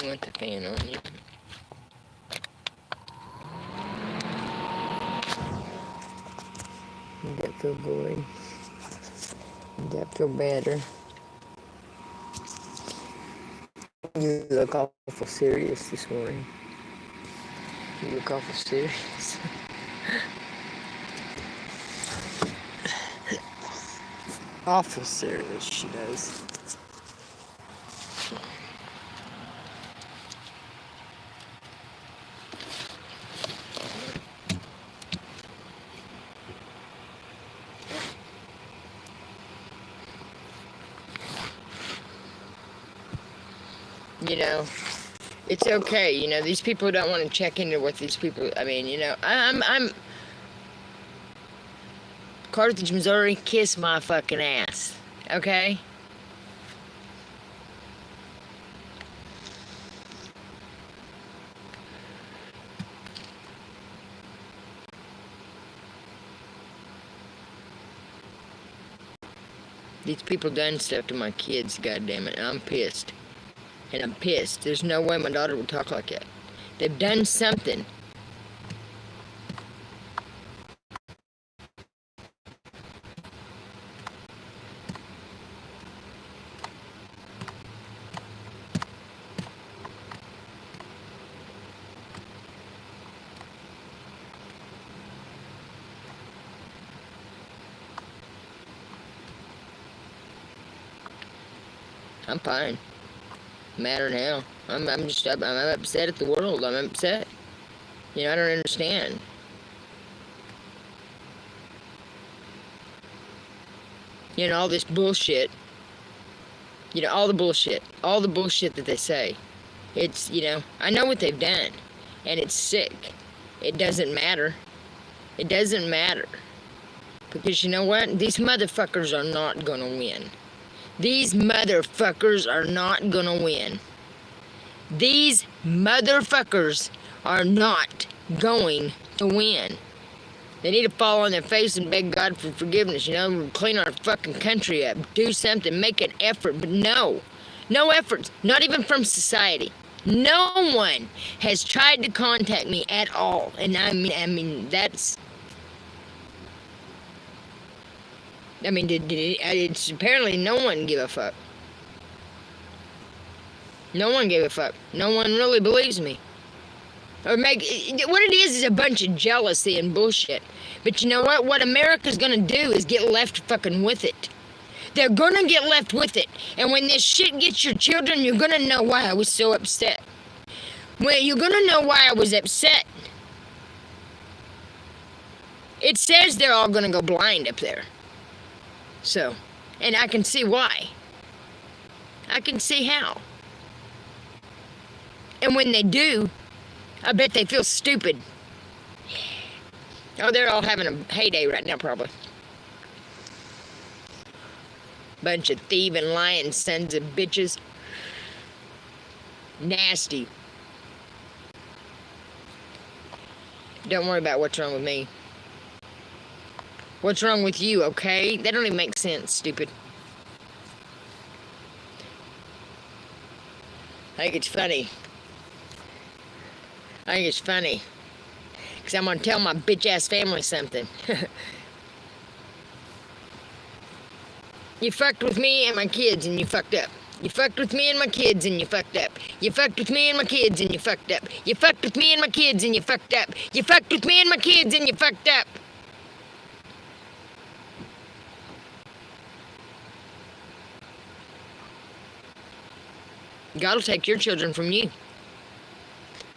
You want the fan on you? Did that feel good? Did that feel better? You look awful serious this morning. You look awful serious. Awful serious, she does. You know, it's okay. You know, these people don't want to check into what these people. I mean, you know, I'm Carthage, Missouri. Kiss my fucking ass. Okay. These people done stuff to my kids. Goddamn it, I'm pissed. And I'm pissed. There's no way my daughter would talk like that. They've done something. I'm fine. Matter now. I'm upset at the world. I'm upset. You know, I don't understand. You know, all this bullshit. You know, all the bullshit that they say. It's, you know, I know what they've done, and it's sick. It doesn't matter. It doesn't matter. Because you know what? These motherfuckers are not gonna win. These motherfuckers are not gonna win. These motherfuckers are not going to win. They need to fall on their face and beg God for forgiveness, you know, clean our fucking country up, do something, make an effort, but no efforts, not even from society. No one has tried to contact me at all, and I mean, that's, I mean, it's apparently no one give a fuck. No one gave a fuck. No one really believes me. Or what it is a bunch of jealousy and bullshit. But you know what? What America's gonna do is get left fucking with it. They're gonna get left with it. And when this shit gets your children, you're gonna know why I was so upset. Well, you're gonna know why I was upset. It says they're all gonna go blind up there. So, and I can see why. I can see how. And when they do, I bet they feel stupid. Oh, they're all having a heyday right now, probably. Bunch of thieving, lying sons of bitches. Nasty. Don't worry about what's wrong with me. What's wrong with you, okay? That don't even make sense, stupid. I think it's funny. I think it's funny. Because I'm going to tell my bitch-ass family something. You fucked with me and my kids and you fucked up. You fucked with me and my kids and you fucked up. You fucked with me and my kids and you fucked up. You fucked with me and my kids and you fucked up. You fucked with me and my kids and you fucked up. God will take your children from you.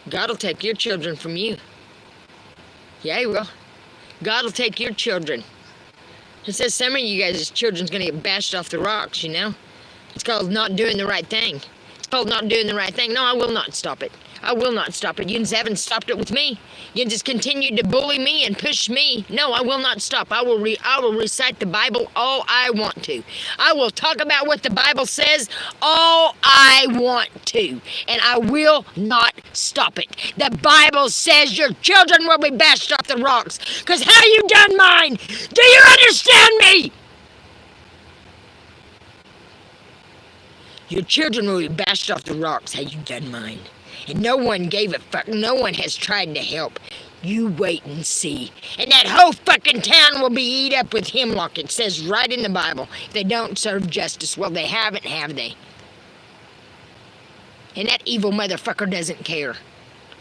God will take your children from you. Yeah, he will. God will take your children. It says some of you guys' children's going to get bashed off the rocks, you know? It's called not doing the right thing. It's called not doing the right thing. No, I will not stop it. I will not stop it. You haven't stopped it with me. You just continue to bully me and push me. No, I will not stop. I will recite the Bible all I want to. I will talk about what the Bible says all I want to. And I will not stop it. The Bible says your children will be bashed off the rocks. Because how you done mine? Do you understand me? Your children will be bashed off the rocks how you done mine. And no one gave a fuck. No one has tried to help. You wait and see. And that whole fucking town will be eat up with hemlock. It says right in the Bible. They don't serve justice. Well, they haven't, have they? And that evil motherfucker doesn't care.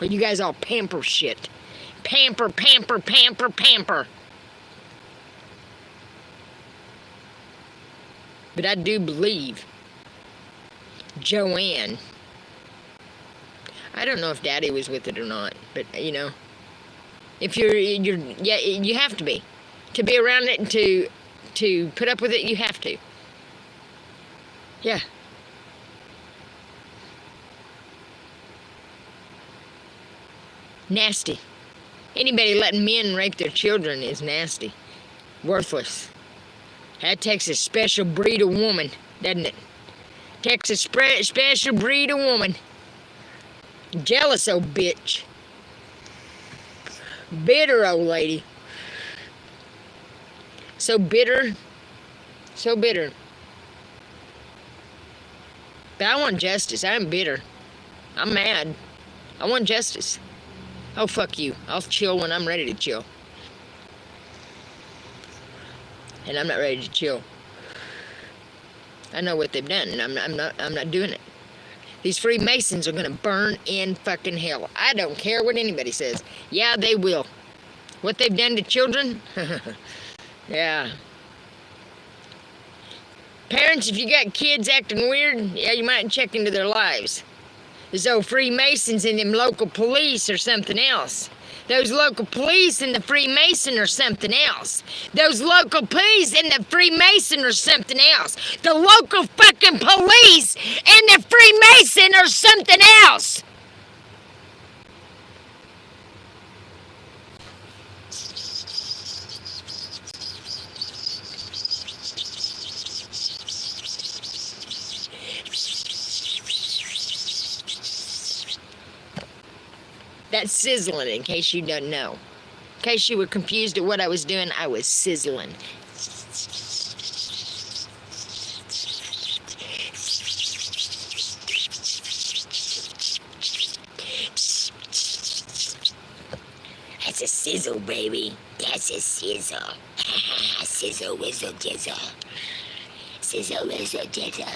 Well, you guys all pamper shit. Pamper, pamper, pamper, pamper. But I do believe Joanne, I don't know if Daddy was with it or not, but you know, if you're yeah, you have to be around it and to put up with it. You have to. Yeah. Nasty. Anybody letting men rape their children is nasty. Worthless. That takes a special breed of woman, doesn't it? Takes a special breed of woman. Jealous old bitch. Bitter old lady. So bitter. So bitter. But I want justice. I'm bitter. I'm mad. I want justice. Oh, fuck you. I'll chill when I'm ready to chill. And I'm not ready to chill. I know what they've done, and I'm not doing it. These Freemasons are gonna burn in fucking hell. I don't care what anybody says. Yeah, they will. What they've done to children? Yeah. Parents, if you got kids acting weird, yeah, you might check into their lives. Those old Freemasons and them local police or something else. Those local police and the Freemason are something else. Those local police and the Freemason are something else. The local fucking police and the Freemason are something else. That's sizzling, in case you don't know. In case you were confused at what I was doing, I was sizzling. That's a sizzle, baby. That's a sizzle. Sizzle, whizzle, dizzle. Sizzle, whizzle, dizzle.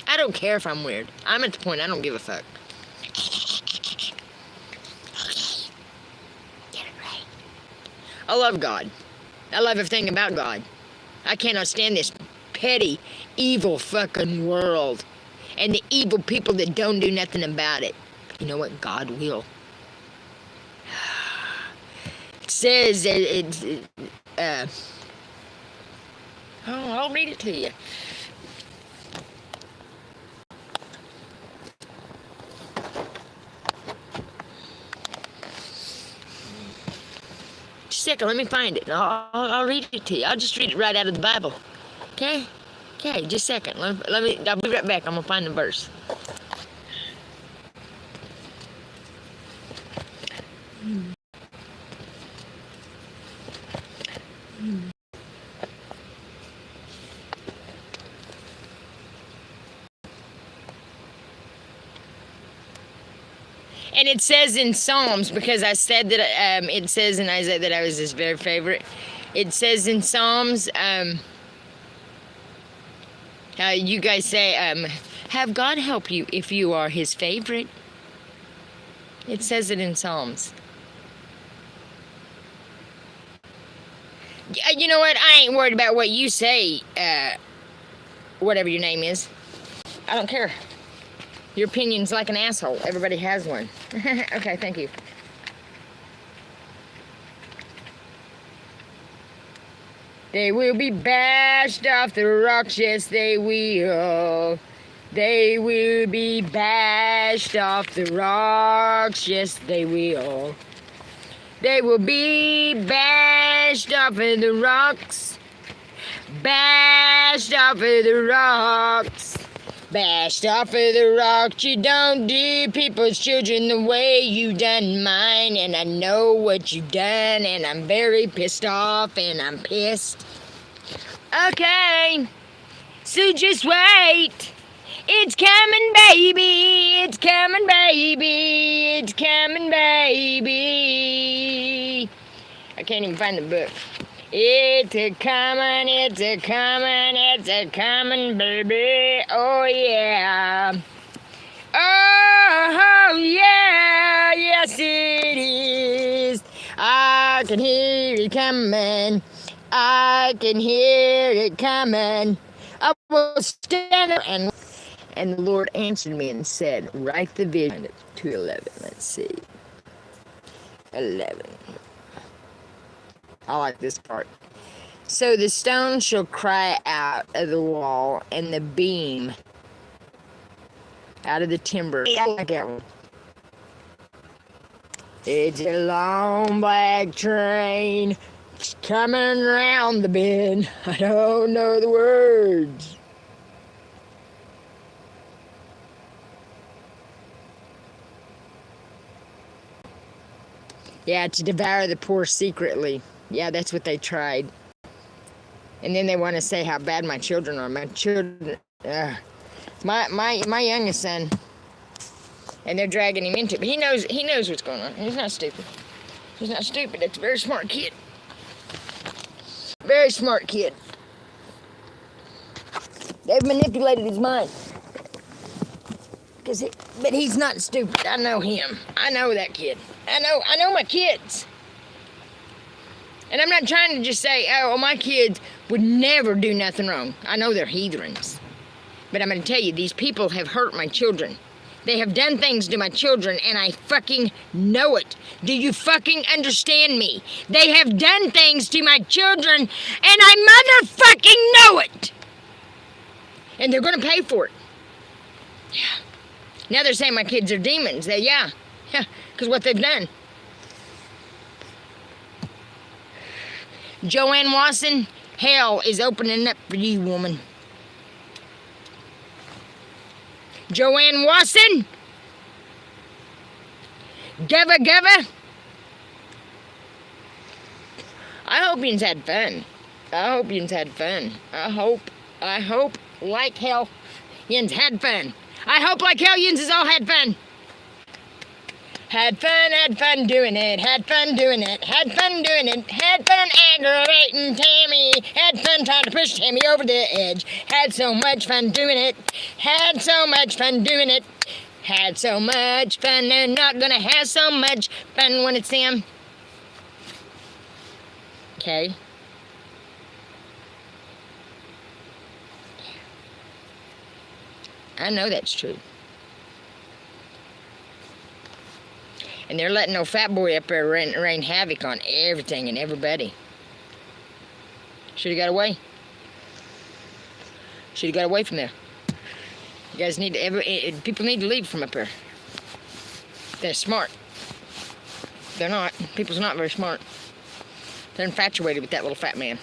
I don't care if I'm weird. I'm at the point I don't give a fuck. I love God. I love everything about God. I cannot stand this petty, evil fucking world. And the evil people that don't do nothing about it. You know what? God will. It says, I'll read it to you. Second, let me find it. I'll read it to you. I'll just read it right out of the Bible. Okay? Okay, just a second. I'll be right back. I'm gonna find the verse. And it says in Psalms, because I said that it says in Isaiah that I was his very favorite. It says in Psalms, you guys say, have God help you if you are his favorite. It says it in Psalms. You know what? I ain't worried about what you say, whatever your name is. I don't care. Your opinion's like an asshole. Everybody has one. Okay, thank you. They will be bashed off the rocks, yes they will. They will be bashed off the rocks, yes they will. They will be bashed off of the rocks. Bashed off of the rocks. Bashed off of the rocks. You don't do people's children the way you done mine. And I know what you done. And I'm very pissed off. And I'm pissed. Okay. So just wait. It's coming, baby. It's coming, baby. It's coming, baby. I can't even find the book. It's a coming, it's a coming, it's a coming, baby. Oh, yeah. Oh, yeah. Yes, it is. I can hear it coming. I can hear it coming. I will stand up and the Lord answered me and said, write the vision to 11. Let's see. 11. I like this part. So the stone shall cry out of the wall, and the beam out of the timber. I like that one. It's a long black train coming around the bend. I don't know the words. Yeah, to devour the poor secretly. Yeah, that's what they tried. And then they want to say how bad my children are. My children, my youngest son, and they're dragging him into it. But he knows what's going on. He's not stupid. He's not stupid. That's a very smart kid. Very smart kid. They've manipulated his mind. But he's not stupid. I know him. I know that kid. I know my kids. And I'm not trying to just say, oh, my kids would never do nothing wrong. I know they're heathens. But I'm going to tell you, these people have hurt my children. They have done things to my children, and I fucking know it. Do you fucking understand me? They have done things to my children, and I motherfucking know it. And they're going to pay for it. Yeah. Now they're saying my kids are demons. Yeah, because what they've done. Joanne Watson, hell is opening up for you, woman. Joanne Watson, Gubba. I hope yous had fun. I hope like hell yins had fun. I hope like hell yins has all had fun. Had fun doing it, had fun aggravating Tammy, had fun trying to push Tammy over the edge, had so much fun doing it, they're not gonna have so much fun when it's them. Okay? I know that's true. And they're letting no fat boy up there rain havoc on everything and everybody. Should've got away. Should've got away from there. You guys need to, people need to leave from up there. They're smart. They're not. People's not very smart. They're infatuated with that little fat man.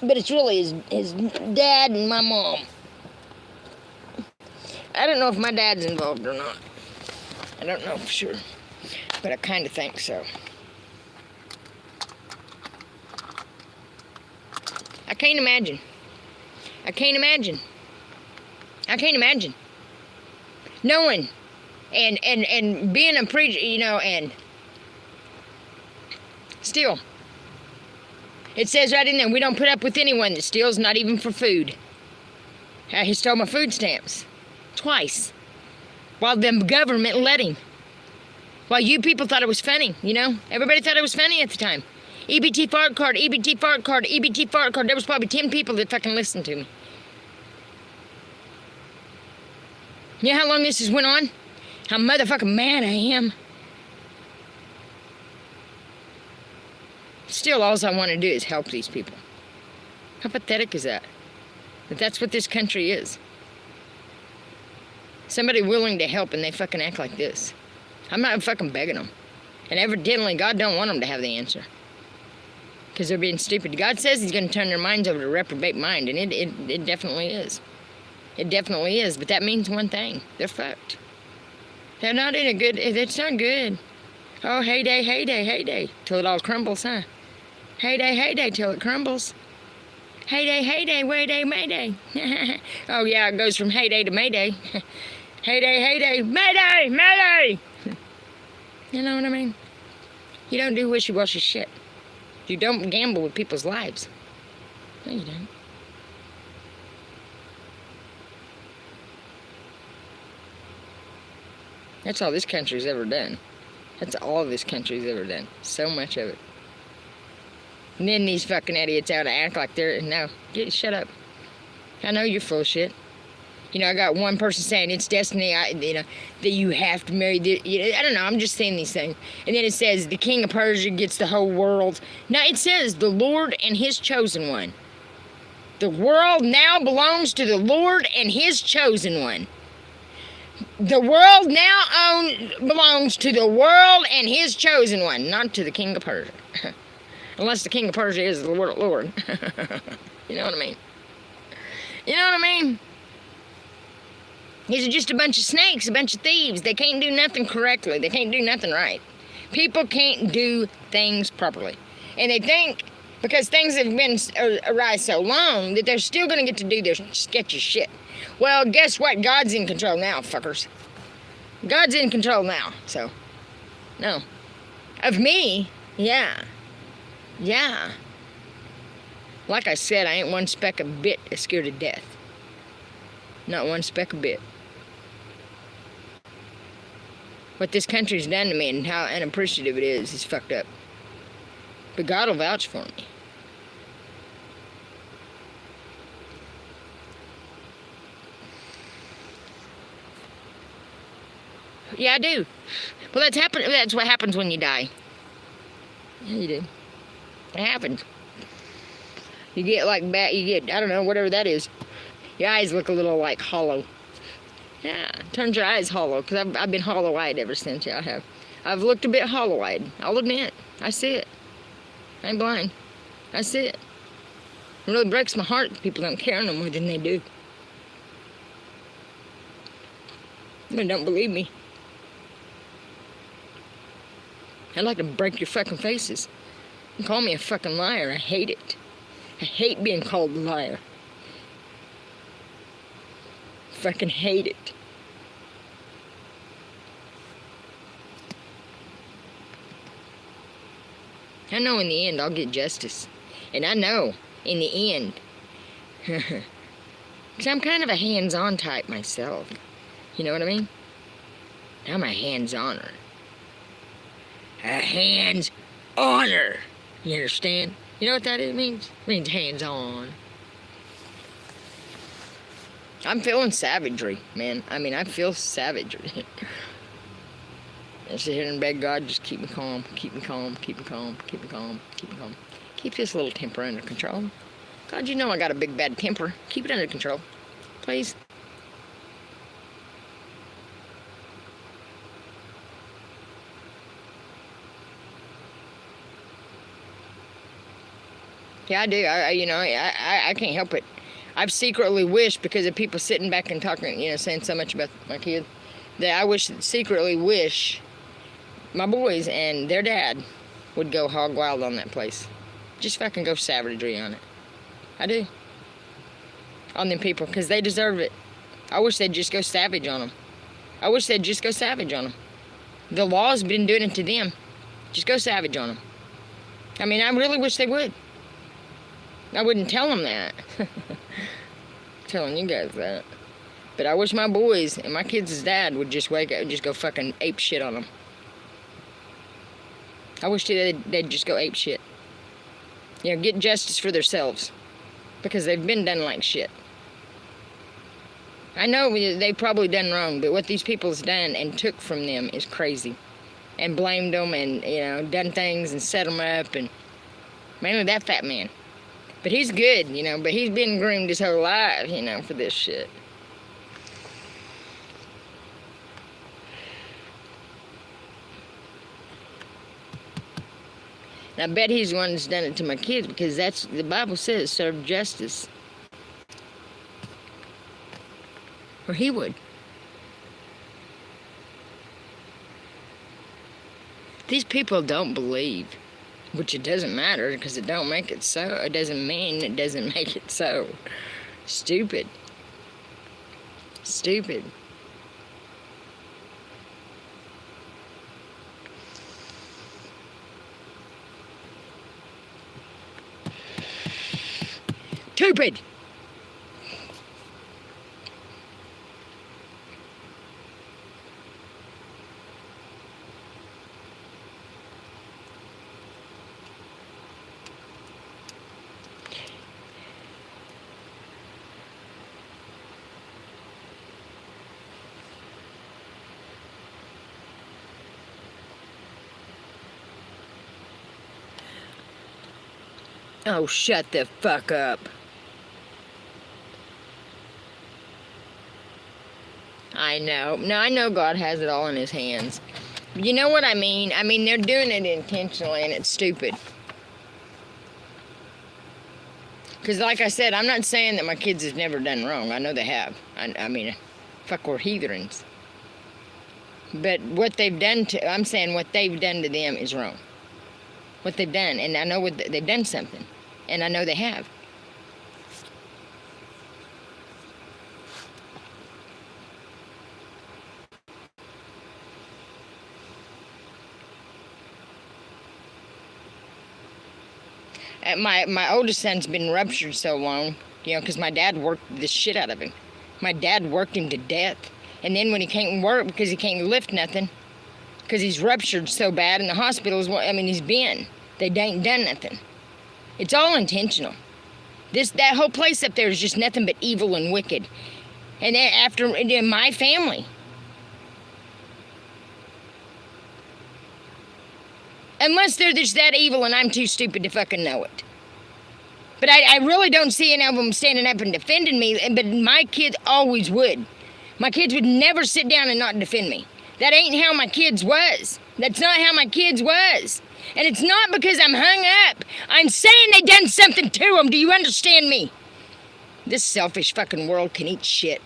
But it's really his dad and my mom. I don't know if my dad's involved or not. I don't know for sure. But I kind of think so. I can't imagine. Knowing and being a preacher, and still. It says right in there, we don't put up with anyone that steals, not even for food. He stole my food stamps. Twice. While the government let him. While you people thought it was funny, Everybody thought it was funny at the time. EBT fart card, EBT fart card, EBT fart card. There was probably 10 people that fucking listened to me. You know how long this has went on? How motherfucking mad I am. Still, all I want to do is help these people. How pathetic is that? But that's what this country is. Somebody willing to help and they fucking act like this. I'm not fucking begging them. And evidently, God don't want them to have the answer. Because they're being stupid. God says he's going to turn their minds over to a reprobate mind, and it definitely is. It definitely is, but that means one thing. They're fucked. They're not in a good, it's not good. Oh, heyday, heyday, heyday, till it all crumbles, huh? Heyday, heyday, till it crumbles. Heyday, heyday, wayday, mayday. Oh, yeah, it goes from heyday to mayday. Heyday, heyday, mayday, mayday. You know what I mean? You don't do wishy-washy shit. You don't gamble with people's lives. No, you don't. That's all this country's ever done. That's all this country's ever done. So much of it. And then these fucking idiots out to act like they're... No, shut up. I know you're full of shit. You know, I got one person saying it's destiny, that you have to marry I don't know, I'm just saying these things. And then it says the king of Persia gets the whole world. No, it says the Lord and his chosen one. The world now belongs to the Lord and his chosen one. The world now belongs to the world and his chosen one, not to the king of Persia. Unless the king of Persia is the Lord. You know what I mean? You know what I mean? These are just a bunch of snakes, a bunch of thieves. They can't do nothing correctly. They can't do nothing right. People can't do things properly. And they think, because things have been arise so long, that they're still going to get to do their sketchy shit. Well, guess what? God's in control now, fuckers. God's in control now, so. No. Of me? Yeah. Yeah. Like I said, I ain't one speck of bit scared to death. Not one speck of bit. What this country's done to me and how unappreciative it is fucked up. But God will vouch for me. Yeah, I do. Well, that's what happens when you die. Yeah, you do. It happens. You get I don't know, whatever that is. Your eyes look a little like hollow. Yeah, turns your eyes hollow, because I've been hollow-eyed ever since. Yeah, I have. I've looked a bit hollow-eyed. I'll admit. I see it. I ain't blind. I see it. It really breaks my heart that people don't care no more than they do. They don't believe me. I'd like to break your fucking faces. And call me a fucking liar. I hate it. I hate being called a liar. Fucking hate it. I know in the end I'll get justice. And I know in the end. Because I'm kind of a hands-on type myself. You know what I mean? I'm a hands-oner. A hands-oner. You understand? You know what that means? It means hands-on. I'm feeling savagery, man. I mean, I feel savagery. I sit here and beg God, just keep me calm, keep me calm, keep me calm, keep me calm, keep me calm. Keep this little temper under control. God, you know I got a big bad temper. Keep it under control, please. Yeah, I do. I can't help it. I've secretly wished, because of people sitting back and talking, saying so much about my kid, that I secretly wish my boys and their dad would go hog wild on that place. Just fucking go savagery on it. I do. On them people, because they deserve it. I wish they'd just go savage on them. I wish they'd just go savage on them. The law's been doing it to them. Just go savage on them. I mean, I really wish they would. I wouldn't tell them that. Telling you guys that. But I wish my boys and my kids' dad would just wake up and just go fucking ape shit on them. I wish they'd just go ape shit. Get justice for themselves. Because they've been done like shit. I know they've probably done wrong, but what these people's done and took from them is crazy. And blamed them and, done things and set them up, and mainly that fat man. But he's good, but he's been groomed his whole life, for this shit. And I bet he's the one that's done it to my kids, because the Bible says, serve justice. Or he would. These people don't believe, which it doesn't matter because it don't make it so. It doesn't mean it doesn't make it so. Stupid. Stupid. Stupid. Oh, shut the fuck up. I know. No, I know God has it all in his hands. You know what I mean? I mean, they're doing it intentionally and it's stupid. Because like I said, I'm not saying that my kids have never done wrong. I know they have. I mean, fuck, we're heathens. But what they've done to, I'm saying what they've done to them is wrong. What they've done, and I know what they've done something. And I know they have. My oldest son's been ruptured so long, you know, because my dad worked the shit out of him. My dad worked him to death. And then when he can't work because he can't lift nothing, because he's ruptured so bad in the hospitals, I mean, he's been. They ain't done nothing. It's all intentional. That whole place up there is just nothing but evil and wicked. And then my family. Unless they're just that evil and I'm too stupid to fucking know it. But I really don't see any of them standing up and defending me, but my kids always would. My kids would never sit down and not defend me. That ain't how my kids was. That's not how my kids was. And it's not because I'm hung up. I'm saying they done something to them. Do you understand me? This selfish fucking world can eat shit.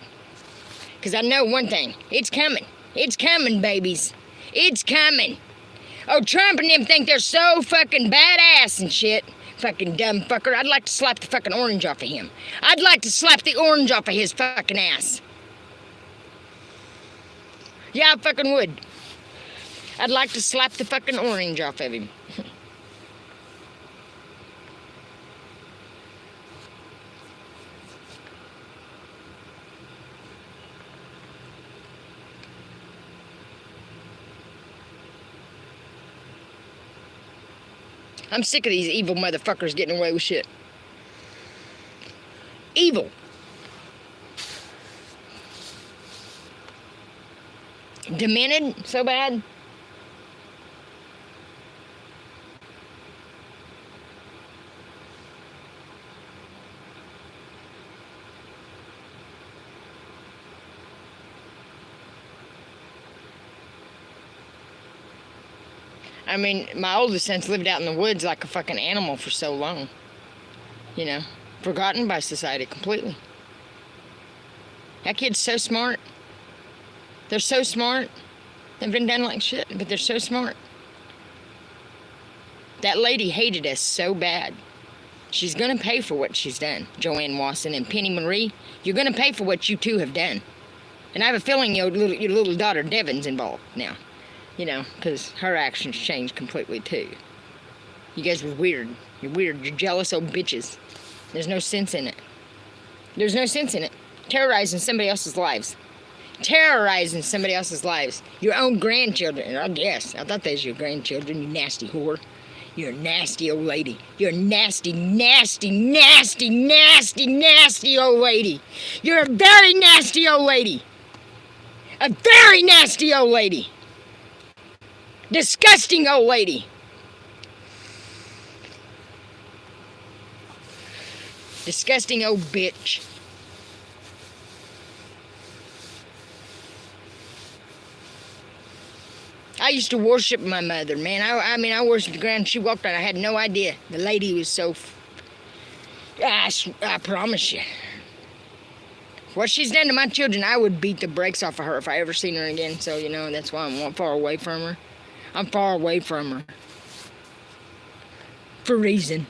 Because I know one thing. It's coming. It's coming, babies. It's coming. Oh, Trump and them think they're so fucking badass and shit. Fucking dumb fucker. I'd like to slap the fucking orange off of him. I'd like to slap the orange off of his fucking ass. Yeah, I fucking would. I'd like to slap the fucking orange off of him. I'm sick of these evil motherfuckers getting away with shit. Evil. Demented so bad. I mean, my oldest son's lived out in the woods like a fucking animal for so long. You know, forgotten by society completely. That kid's so smart. They're so smart. They've been done like shit, but they're so smart. That lady hated us so bad. She's gonna pay for what she's done. Joanne Wasson and Penny Marie, you're gonna pay for what you two have done. And I have a feeling your little daughter Devin's involved now. You know, because her actions changed completely too. You guys were weird. You're weird. You're jealous old bitches. There's no sense in it. There's no sense in it. Terrorizing somebody else's lives. Terrorizing somebody else's lives. Your own grandchildren. I guess. I thought they was your grandchildren, you nasty whore. You're a nasty old lady. You're a nasty, nasty, nasty, nasty, nasty old lady. You're a very nasty old lady. A very nasty old lady. Disgusting old lady. Disgusting old bitch. I used to worship my mother, man. I mean, I worshiped the ground she walked on. I had no idea. The lady was so... I promise you. What she's done to my children, I would beat the brakes off of her if I ever seen her again. So, you know, that's why I'm far away from her. I'm far away from her. For reason.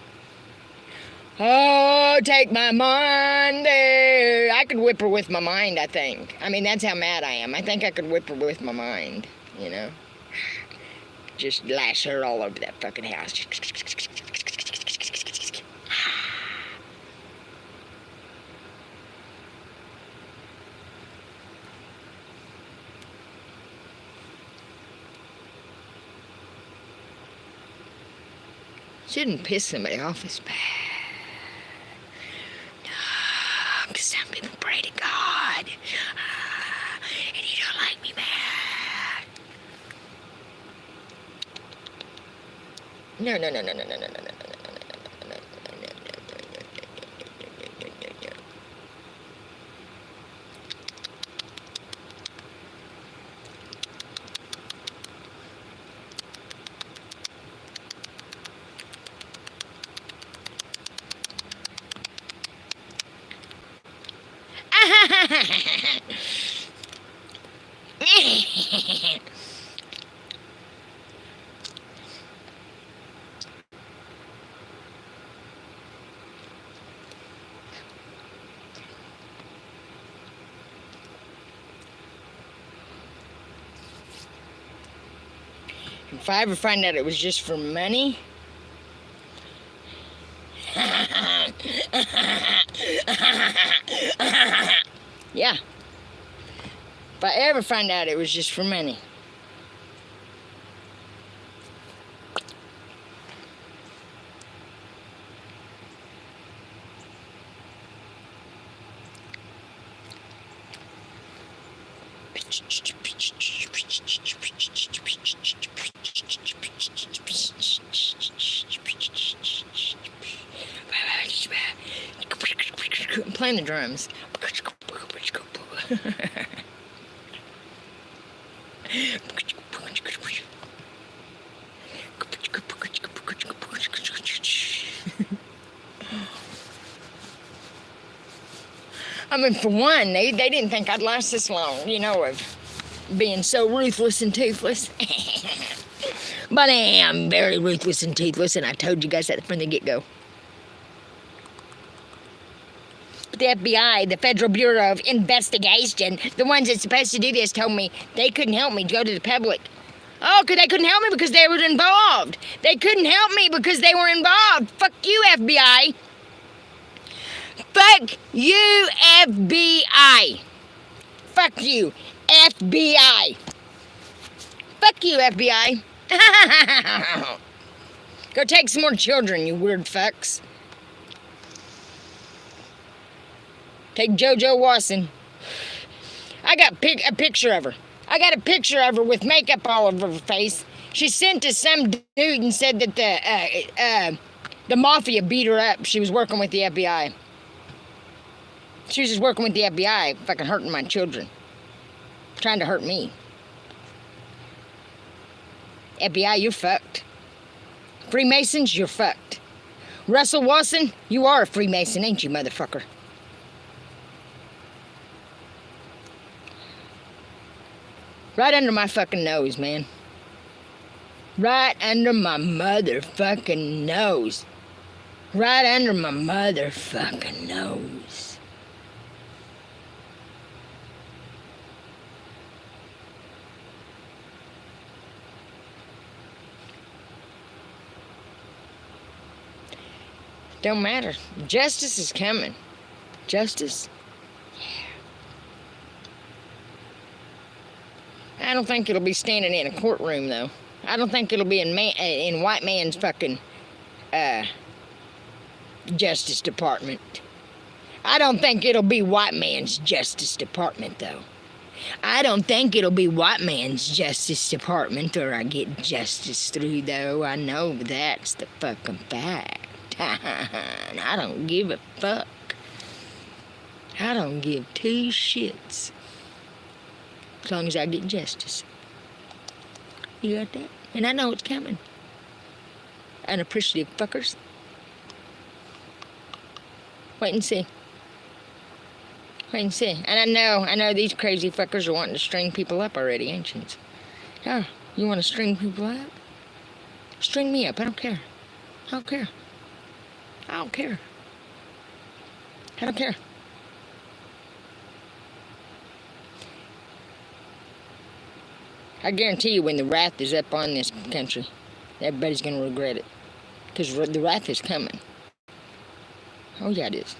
Oh, take my Monday. I could whip her with my mind, I think. I mean, that's how mad I am. I think I could whip her with my mind, you know? Just lash her all over that fucking house. Shouldn't piss somebody off is bad. No, because some people pray to God. And you don't like me mad. No. If I ever find out it was just for money, yeah. If I ever find out it was just for money. I'm playing the drums. I mean, for one, they didn't think I'd last this long, you know, of being so ruthless and toothless. But I am very ruthless and toothless, and I told you guys that from the get-go. But the FBI, the Federal Bureau of Investigation, the ones that's supposed to do this, told me they couldn't help me go to the public. Oh, because they couldn't help me because they were involved. They couldn't help me because they were involved. Fuck you, FBI. Fuck you, FBI. Fuck you, FBI. Fuck you, FBI. Go take some more children, you weird fucks. Take JoJo Watson. I got a picture of her. I got a picture of her with makeup all over her face. She sent to some dude and said that the mafia beat her up. She was working with the FBI. She was just working with the FBI, fucking hurting my children. Trying to hurt me. FBI, you're fucked. Freemasons, you're fucked. Russell Wilson, you are a Freemason, ain't you, motherfucker? Right under my fucking nose, man. Right under my motherfucking nose. Right under my motherfucking nose. Don't matter. Justice is coming. Justice? Yeah. I don't think it'll be standing in a courtroom, though. I don't think it'll be in white man's fucking Justice Department. I don't think it'll be white man's Justice Department, though. I don't think it'll be white man's Justice Department or I get justice through, though. I know that's the fucking fact. I don't give a fuck. I don't give two shits. As long as I get justice. You got that? And I know it's coming. Unappreciative fuckers. Wait and see. Wait and see. And I know these crazy fuckers are wanting to string people up already, ain't you? Oh, You want to string people up? String me up. I don't care. I don't care. I don't care. I don't care. I guarantee you when the wrath is up on this country, everybody's going to regret it. Because the wrath is coming. Oh, yeah, it is.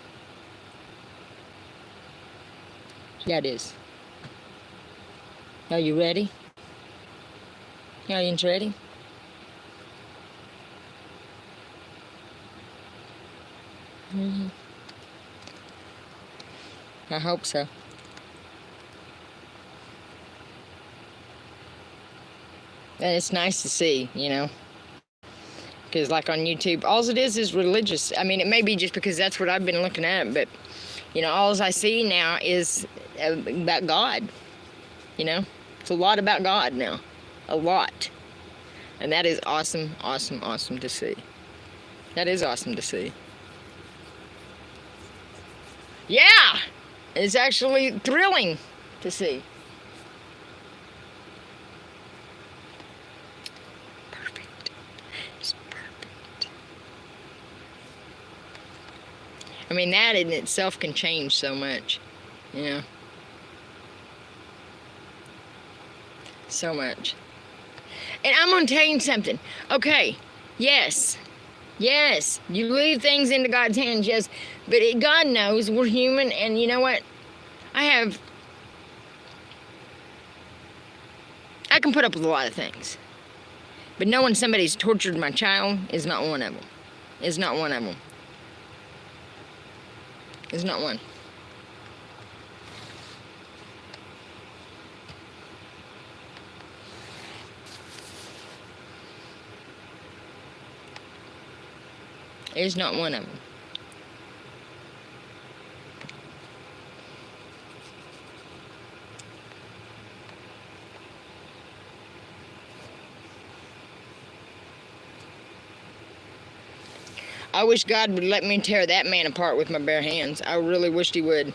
Yeah, it is. Are you ready? Are you ready? Mm-hmm. I hope so. And it's nice to see, you know. Because like on YouTube, all it is religious. I mean, it may be just because that's what I've been looking at, but, you know, all I see now is about God, you know. It's a lot about God now. A lot. And that is awesome, awesome, awesome to see. That is awesome to see. Yeah! It's actually thrilling to see. Perfect. It's perfect. I mean, that in itself can change so much, you know. So much. And I'm going to tell you something. Okay, yes, you leave things into God's hands, yes, but God knows we're human, and you know what? I can put up with a lot of things, but knowing somebody's tortured my child is not one of them. It's not one of them. It's not one. It's not one of them. I wish God would let me tear that man apart with my bare hands. I really wished he would.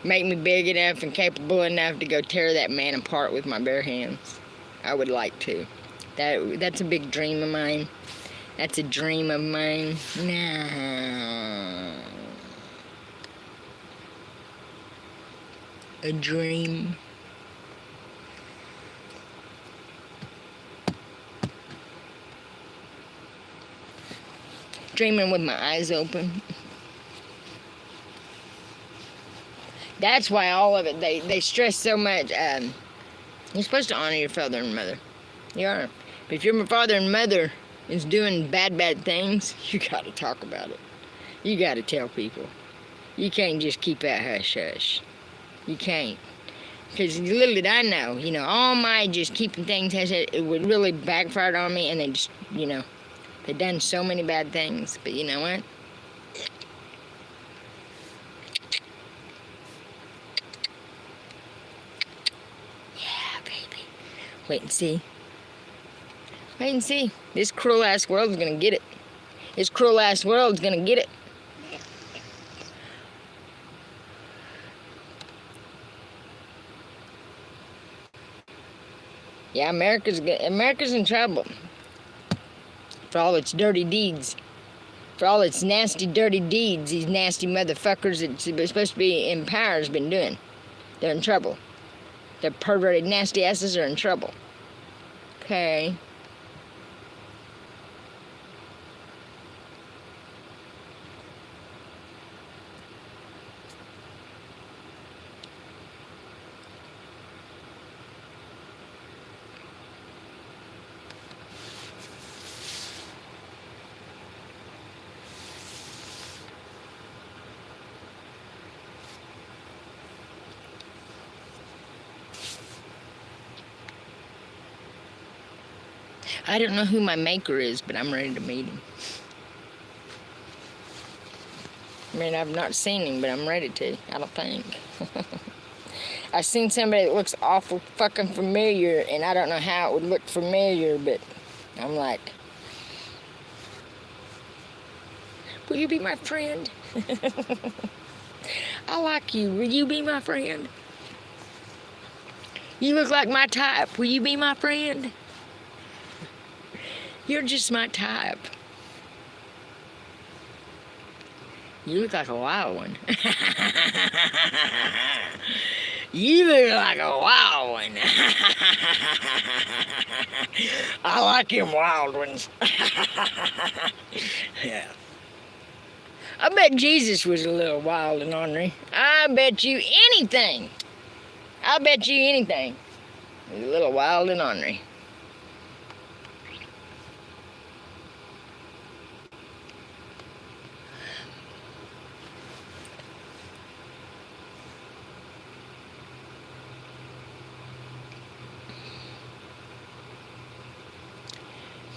Make me big enough and capable enough to go tear that man apart with my bare hands. I would like to. That's a big dream of mine. That's a dream of mine. No. A dream. Dreaming with my eyes open. That's why all of it, they stress so much. You're supposed to honor your father and mother. You are. But if your father and mother is doing bad things, you got to talk about it. You got to tell people. You can't just keep that hush-hush. You can't. Because little did I know, you know, all my just keeping things hush-hush, it would really backfire on me, and they just, you know, they've done so many bad things. But you know what? Yeah, baby. Wait and see. Wait and see. This cruel-ass world's gonna get it. This cruel-ass world's gonna get it. Yeah, America's in trouble. For all its dirty deeds. For all its nasty, dirty deeds, these nasty motherfuckers that's supposed to be in power has been doing. They're in trouble. Their perverted, nasty asses are in trouble. Okay. I don't know who my maker is, but I'm ready to meet him. I mean, I've not seen him, but I'm ready to. I don't think. I've seen somebody that looks awful fucking familiar, and I don't know how it would look familiar, but I'm like, will you be my friend? I like you. Will you be my friend? You look like my type. Will you be my friend? You're just my type. You look like a wild one. You look like a wild one. I like them wild ones. Yeah. I bet Jesus was a little wild and ornery. I bet you anything. I bet you anything. He's a little wild and ornery.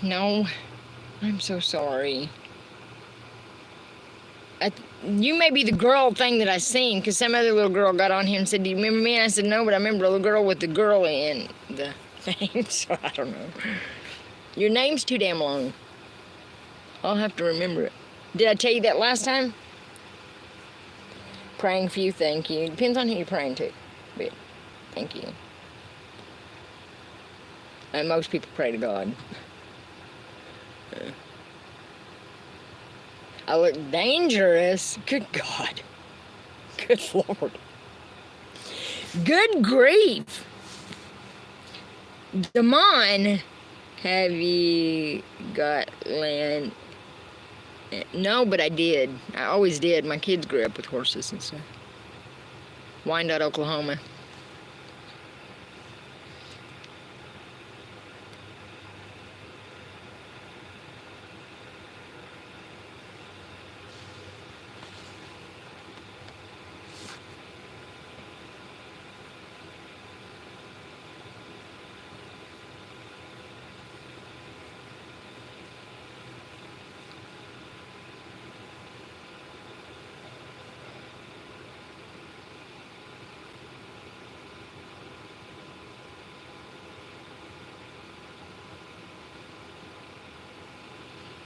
No, I'm so sorry. You may be the girl thing that I seen, because some other little girl got on here and said, do you remember me? And I said, no, but I remember a little girl with the girl in the thing, so I don't know. Your name's too damn long. I'll have to remember it. Did I tell you that last time? Praying for you, thank you. Depends on who you're praying to, but thank you. And most people pray to God. I look dangerous. Good God. Good Lord. Good grief. Damon, have you got land? No, but I did. I always did. My kids grew up with horses and stuff. Wyandotte, Oklahoma.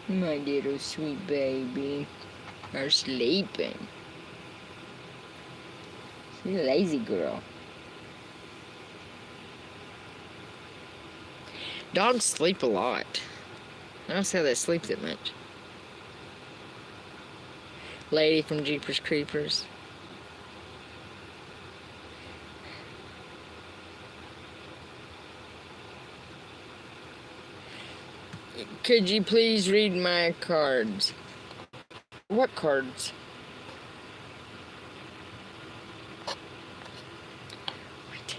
My little sweet baby are sleeping. She's a lazy girl. Dogs sleep a lot. I don't see how they sleep that much. Lady from Jeepers Creepers. Could you please read my cards? What cards? What?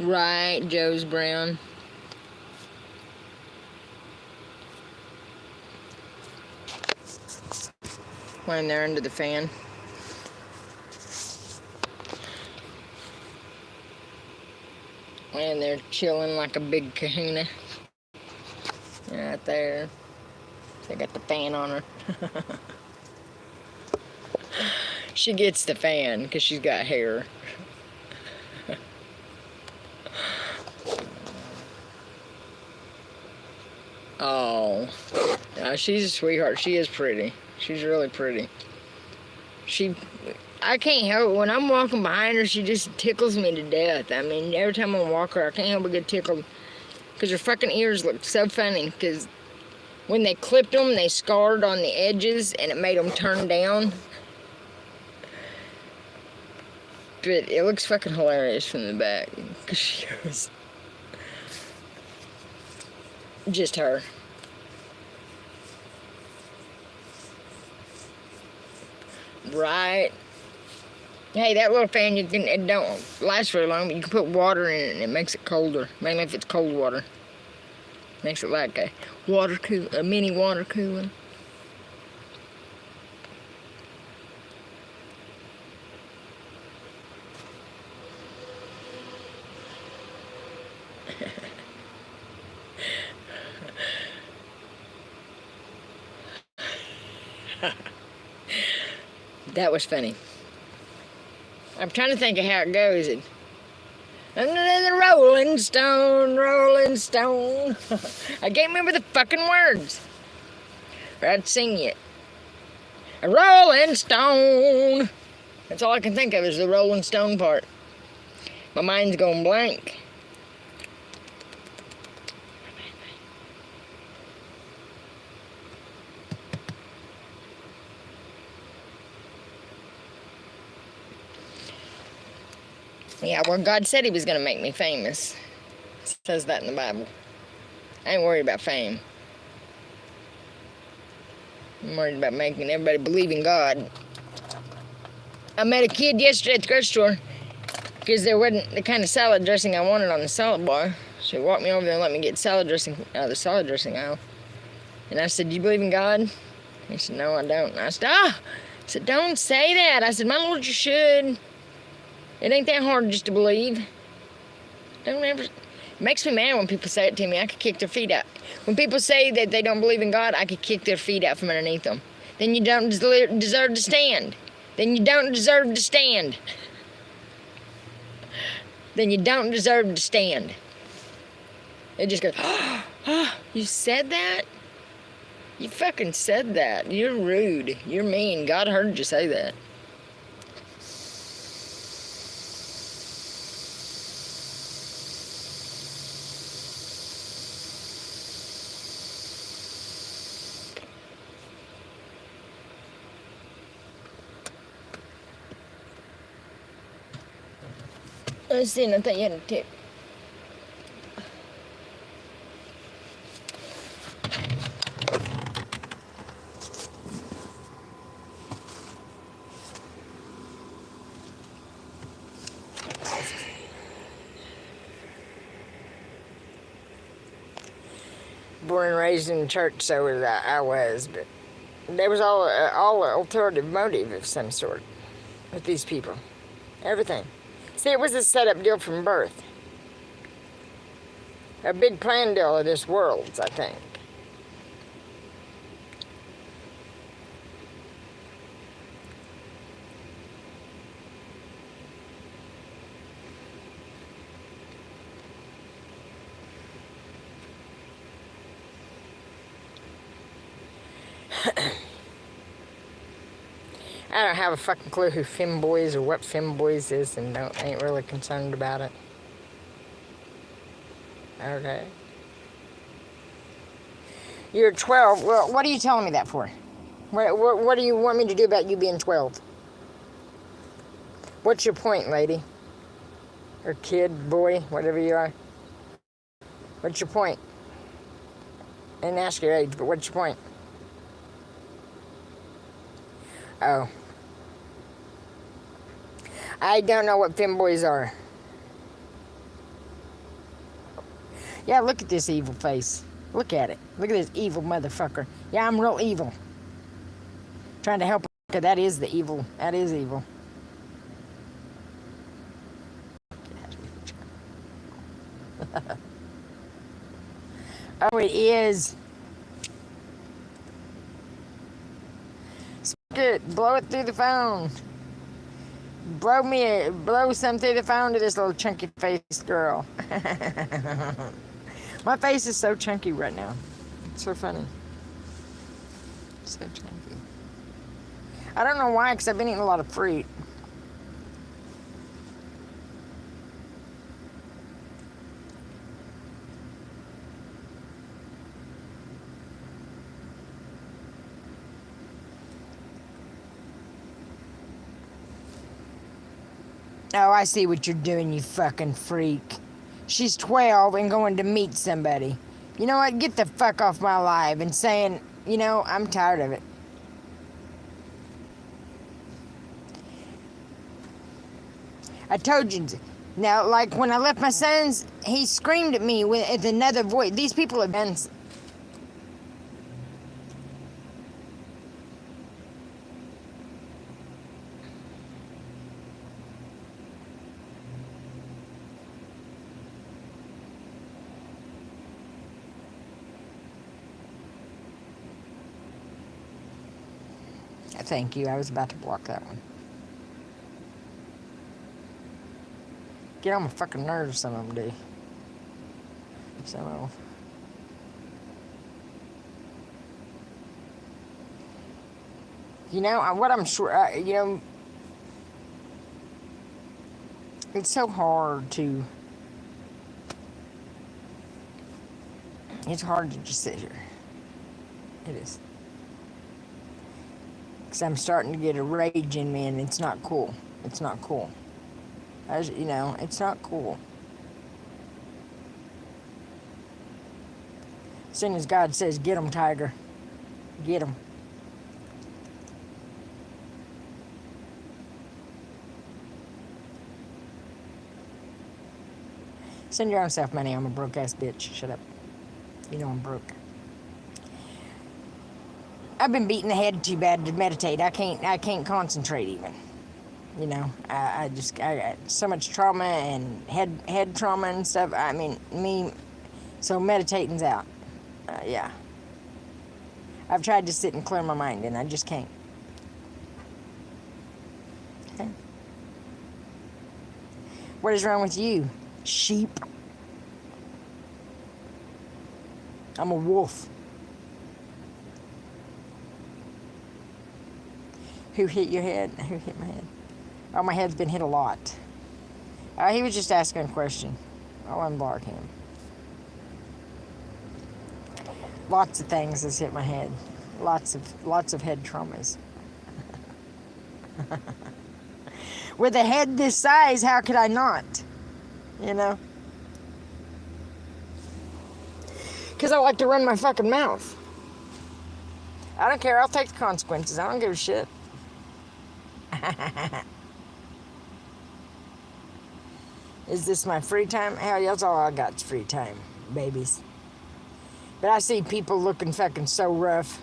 Right, Joe's Brown. When they're under the fan. And they're chilling like a big kahuna. Right there. They got the fan on her. She gets the fan because she's got hair. Oh. She's a sweetheart. She is pretty. She's really pretty. I can't help it. When I'm walking behind her, she just tickles me to death. I mean, every time I walk her, I can't help but get tickled. Because her fucking ears look so funny. Because when they clipped them, they scarred on the edges, and it made them turn down. But it looks fucking hilarious from the back. Because she goes... Just her. Right. Hey, that little fan, it don't last very long, but you can put water in it and it makes it colder. Mainly if it's cold water. Makes it like a mini water cooler. That was funny. I'm trying to think of how it goes. Under the Rolling Stone, Rolling Stone. I can't remember the fucking words. Or I'd sing it. A Rolling Stone. That's all I can think of is the Rolling Stone part. My mind's going blank. Yeah, well, God said he was going to make me famous. It says that in the Bible. I ain't worried about fame. I'm worried about making everybody believe in God. I met a kid yesterday at the grocery store because there wasn't the kind of salad dressing I wanted on the salad bar. So he walked me over there and let me get salad dressing out of the salad dressing aisle. And I said, "Do you believe in God?" He said, "No, I don't." And I said, I said, "Don't say that." I said, "My Lord, you should. It ain't that hard just to believe." Don't ever... It makes me mad when people say it to me. I could kick their feet out. When people say that they don't believe in God, I could kick their feet out from underneath them. Then you don't deserve to stand. Then you don't deserve to stand. Then you don't deserve to stand. It just goes, you said that? You fucking said that. You're rude. You're mean. God heard you say that. Let's see, I thought you had a tip. Born and raised in the church, so was I was, but there was all alternative motive of some sort with these people. Everything. See, it was a set-up deal from birth. A big plan deal of this world's, I think. I don't have a fucking clue who Femboys or what Femboys is, and ain't really concerned about it. Okay. You're 12. Well, what are you telling me that for? What do you want me to do about you being 12? What's your point, lady? Or kid, boy, whatever you are? What's your point? I didn't ask your age, but what's your point? Oh. I don't know what femboys are. Yeah, look at this evil face. Look at it. Look at this evil motherfucker. Yeah, I'm real evil. Trying to help her. That is the evil. That is evil. Oh, it is. Smoke it. Blow it through the phone. Blow some through the phone to this little chunky faced girl. My face is so chunky right now. It's so funny. So chunky. I don't know why, because I've been eating a lot of fruit. Oh, I see what you're doing, you fucking freak. She's 12 and going to meet somebody. You know what? Get the fuck off my live and saying, you know, I'm tired of it. I told you. Now, like when I left my son's, he screamed at me with another voice. These people have been... Thank you. I was about to block that one. Get on my fucking nerves, some of them do. So, you know, what I'm sure, you know, it's so hard to, it's hard to just sit here. It is. Because I'm starting to get a rage in me, and it's not cool. It's not cool. As you know, it's not cool. As soon as God says, get him, tiger. Get him. Send your own self money. I'm a broke-ass bitch. Shut up. You know I'm broke. I've been beating the head too bad to meditate. I can't concentrate even. You know, I got so much trauma and head trauma and stuff. I mean, so meditating's out. Yeah. I've tried to sit and clear my mind, and I just can't. Okay. What is wrong with you, sheep? I'm a wolf. Who hit your head? Who hit my head? Oh, my head's been hit a lot. He was just asking a question. I'll unblock him. Lots of things has hit my head. Lots of head traumas. With a head this size, how could I not? You know? Because I like to run my fucking mouth. I don't care. I'll take the consequences. I don't give a shit. Is this my free time? Hell, that's all I got's free time, babies. But I see people looking fucking so rough.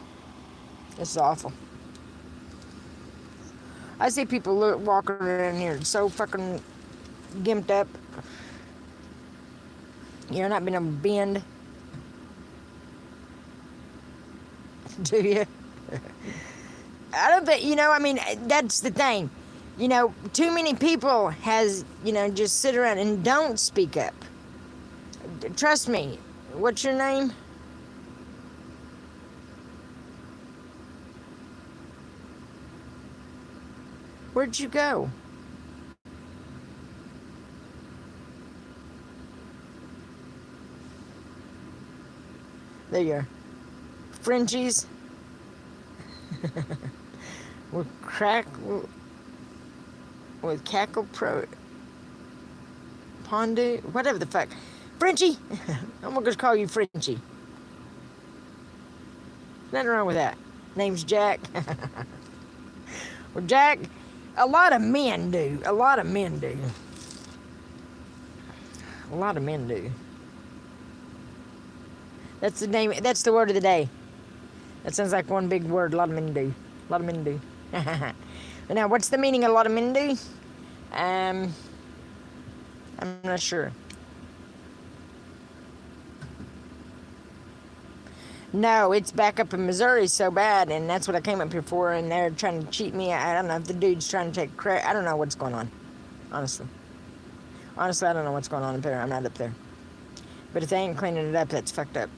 It's awful. I see people walking around here so fucking gimped up. You're not being able to bend. Do you? I don't think, you know, I mean, that's the thing. You know, too many people has, you know, just sit around and don't speak up. Trust me. What's your name? Where'd you go? There you are. Frenchies. with cackle pro pondu, whatever the fuck. Frenchie. I'm gonna call you Frenchie. Nothing wrong with that. Name's Jack. Well, Jack, a lot of men do. A lot of men do. A lot of men do. That's the name. That's the word of the day. That sounds like one big word. A lot of men do. A lot of men do. Now, what's the meaning of a lot of men do? I'm not sure. No, it's back up in Missouri so bad, and that's what I came up here for, and they're trying to cheat me. I don't know if the dude's trying to take credit. I don't know what's going on, honestly. Honestly, I don't know what's going on up there. I'm not up there. But if they ain't cleaning it up, that's fucked up.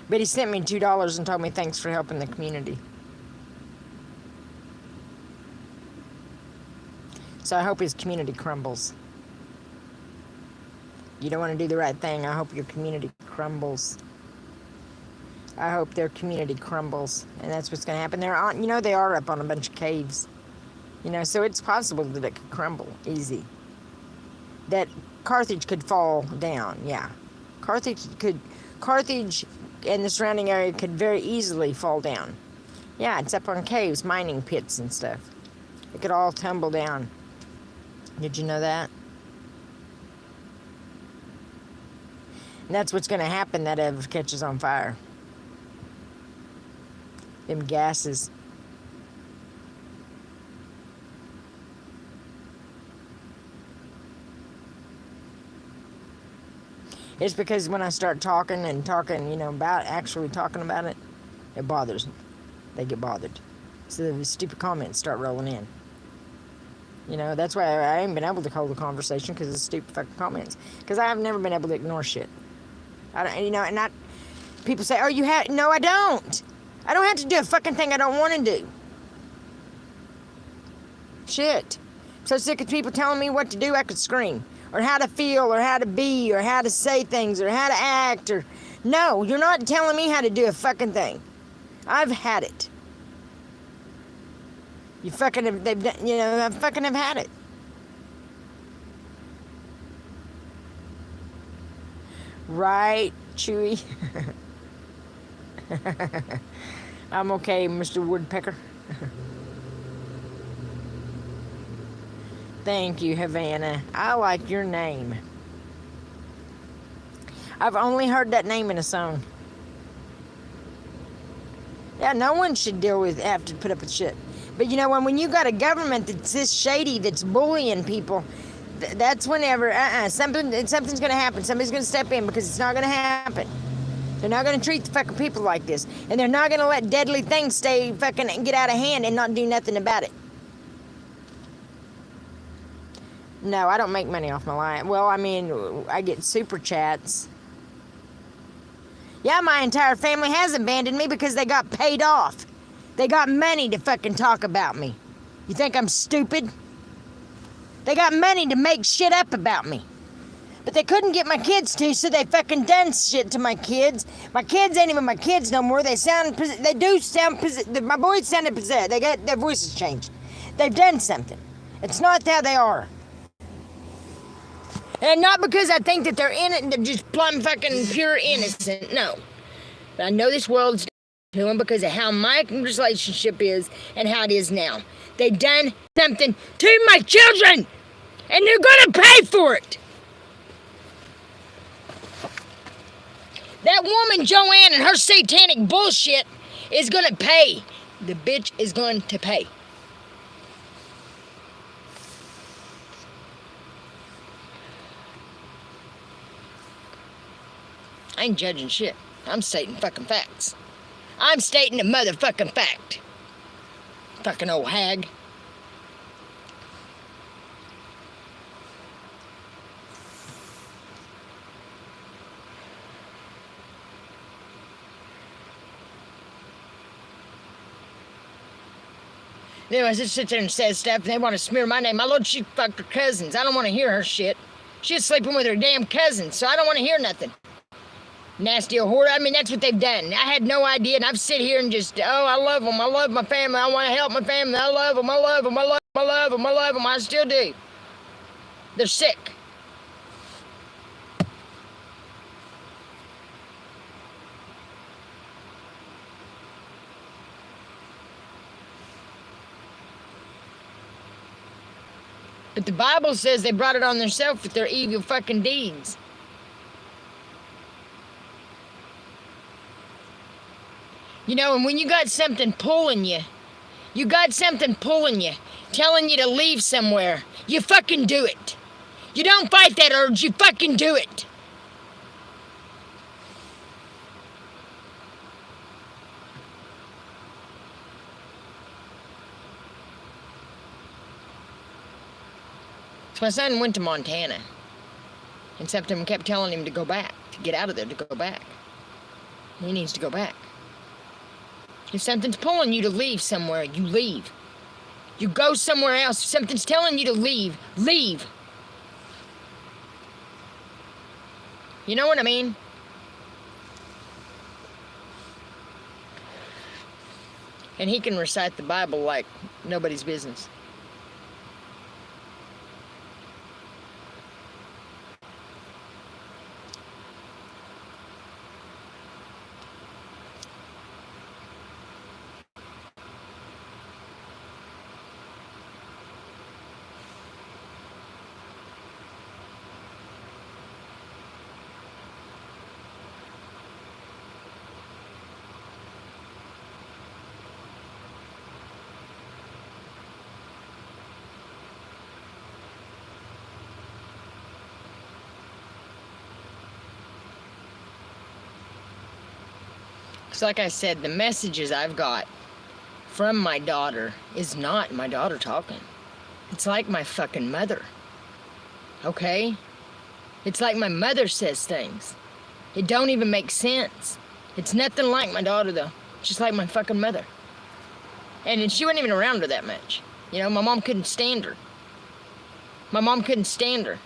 But he sent me $2 and told me thanks for helping the community. So I hope his community crumbles. You don't want to do the right thing. I hope your community crumbles. I hope their community crumbles. And that's what's going to happen. They're on, you know, they are up on a bunch of caves. You know, so it's possible that it could crumble easy. That Carthage could fall down, yeah. Carthage and the surrounding area could very easily fall down. Yeah, it's up on caves, mining pits and stuff. It could all tumble down. Did you know that? And that's what's going to happen that ever catches on fire. Them gases. It's because when I start talking, you know, actually talking about it, it bothers them. They get bothered. So the stupid comments start rolling in. You know, that's why I ain't been able to hold a conversation because of stupid fucking comments. Because I've never been able to ignore shit. I don't, you know, and people say, oh, you have, no, I don't. I don't have to do a fucking thing I don't want to do. Shit. So sick of people telling me what to do, I could scream. Or how to feel, or how to be, or how to say things, or how to act, or... No, you're not telling me how to do a fucking thing. I've had it. You fucking have, they've done, you know, I fucking have had it. Right, Chewy? I'm okay, Mr. Woodpecker. Thank you, Havana. I like your name. I've only heard that name in a song. Yeah, no one should have to put up with shit. But you know, when you got a government that's this shady, that's bullying people, that's whenever, something's going to happen. Somebody's going to step in because it's not going to happen. They're not going to treat the fucking people like this. And they're not going to let deadly things get out of hand and not do nothing about it. No, I don't make money off my life. Well, I mean, I get super chats. Yeah, my entire family has abandoned me because they got paid off. They got money to fucking talk about me. You think I'm stupid? They got money to make shit up about me. But they couldn't get my kids to, so they fucking done shit to my kids. My kids ain't even my kids no more. They do sound possessed. My boys sounded possessed. They got their voices changed. They've done something. It's not how they are. And not because I think that they're just plumb fucking pure innocent, no. But I know this world's to them because of how my relationship is and how it is now. They done something to my children, and they're gonna pay for it. That woman Joanne and her satanic bullshit is gonna pay. The bitch is going to pay. I ain't judging shit. I'm stating fucking facts. I'm stating a motherfucking fact. Fucking old hag. Anyways, it sits there and says stuff, and they want to smear my name. My lord, she fucked her cousins. I don't want to hear her shit. She's sleeping with her damn cousins, so I don't want to hear nothing. Nasty old whore. I mean, that's what they've done. I had no idea, and I've sit here and just, oh, I love them. I love my family. I want to help my family. I love them. I love them. I love them. I love them. I love them. I still do. They're sick. But the Bible says they brought it on themselves with their evil fucking deeds. You know, and when you got something pulling you, telling you to leave somewhere, you fucking do it. You don't fight that urge, you fucking do it. So my son went to Montana, and Septim kept telling him to go back, to get out of there, to go back. He needs to go back. If something's pulling you to leave somewhere, you leave. You go somewhere else. If something's telling you to leave, leave. You know what I mean? And he can recite the Bible like nobody's business. Because like I said, the messages I've got from my daughter is not my daughter talking. It's like my fucking mother. Okay? It's like my mother says things. It don't even make sense. It's nothing like my daughter, though. Just like my fucking mother. And she wasn't even around her that much. You know, my mom couldn't stand her. My mom couldn't stand her.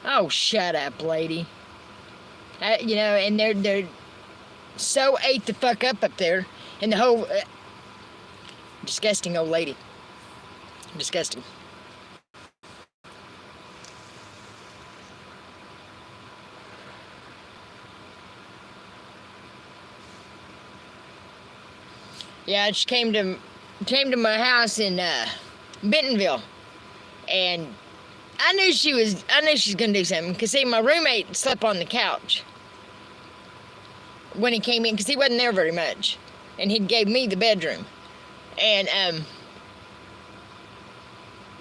Oh, shut up, lady. You know, and they're so ate the fuck up there. And the whole... disgusting old lady. Disgusting. Yeah, she came to my house in Bentonville, and I knew she was gonna do something. Cause see, my roommate slept on the couch when he came in, cause he wasn't there very much, and he gave me the bedroom, and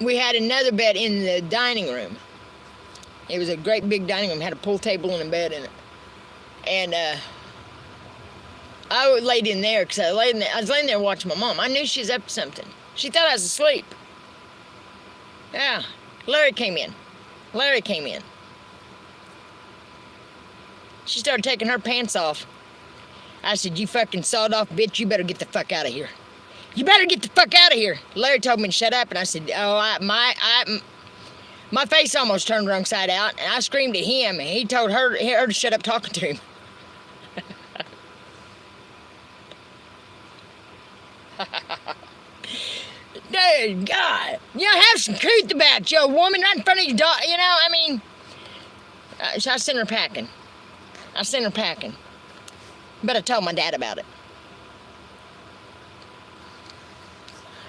we had another bed in the dining room. It was a great big dining room, had a pool table and a bed in it, and I laid in there because I was laying there watching my mom. I knew she was up to something. She thought I was asleep. Yeah, Larry came in. She started taking her pants off. I said, "You fucking sawed off bitch, you better get the fuck out of here. You better get the fuck out of here." Larry told me to shut up, and I said, "Oh, my face almost turned wrong side out," and I screamed at him, and he told her to shut up talking to him. Dude, God, you know, have some truth about you, woman, right in front of your dog. You know, I mean, so I sent her packing. But I told my dad about it.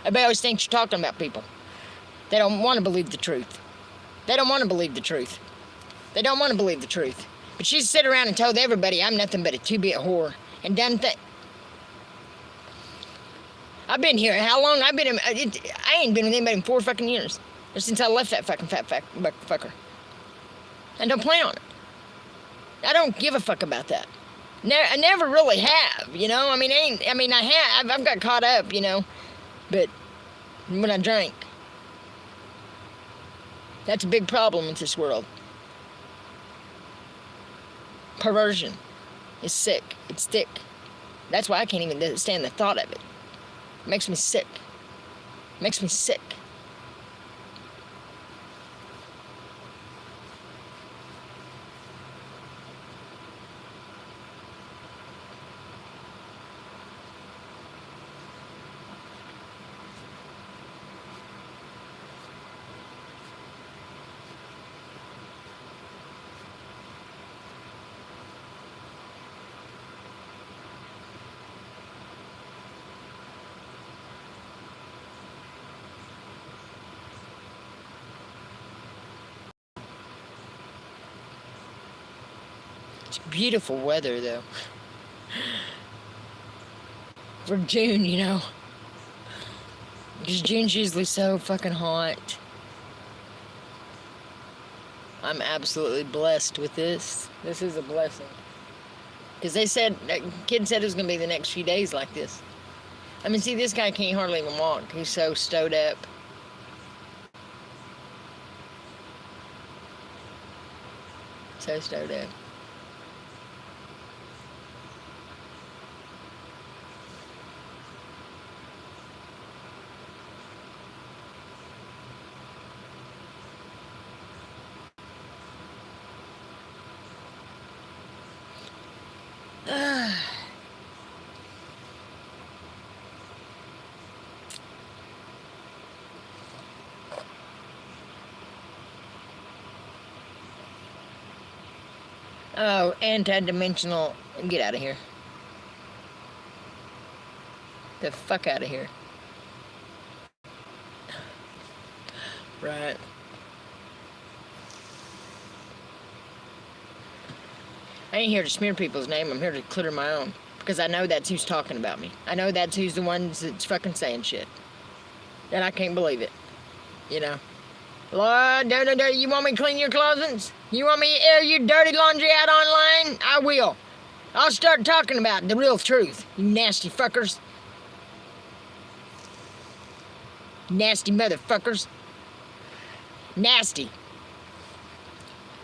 Everybody always thinks you're talking about people. They don't want to believe the truth. They don't want to believe the truth. But she sit around and told everybody I'm nothing but a two-bit whore and done things. I've been here. How long? I ain't been with anybody in 4 fucking years. Since I left that fucking fat fucker. And don't plan on it. I don't give a fuck about that. I never really have, you know? I've got caught up, you know. But when I drank. That's a big problem in this world. Perversion is sick. It's thick. That's why I can't even stand the thought of it. It makes me sick. It's beautiful weather, though. For June, you know. Because June's usually so fucking hot. I'm absolutely blessed with this. This is a blessing. Because kid said it was going to be the next few days like this. I mean, see, this guy can't hardly even walk. He's so stowed up. So stowed up. Oh, anti-dimensional. Get out of here. The fuck out of here. Right. I ain't here to smear people's name. I'm here to clear my own. Because I know that's who's talking about me. I know that's who's the ones that's fucking saying shit. And I can't believe it. You know. Lord, you want me to clean your closets? You want me to air your dirty laundry out online? I will. I'll start talking about the real truth, you nasty fuckers. Nasty motherfuckers. Nasty.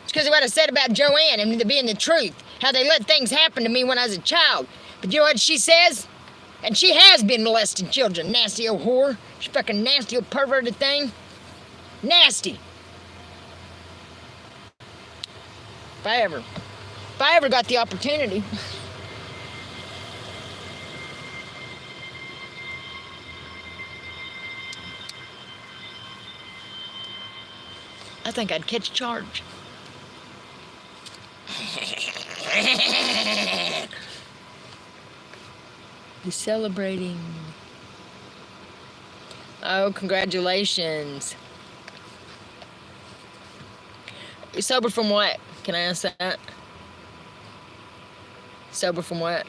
It's because of what I said about Joanne and being the truth. How they let things happen to me when I was a child. But you know what she says? And she has been molesting children. Nasty old whore. She's fucking nasty old perverted thing. Nasty. If I ever got the opportunity. I think I'd catch a charge. He's celebrating. Oh, congratulations. You sober from what? Can I ask that? Sober from what?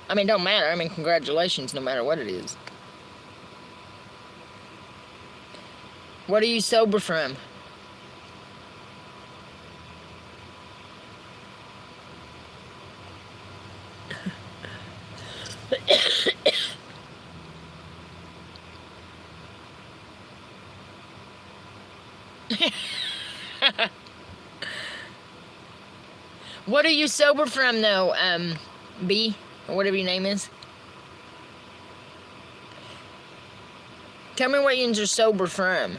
I mean, don't matter. I mean, congratulations no matter what it is. What are you sober from? What are you sober from, though, B, or whatever your name is? Tell me what you're sober from.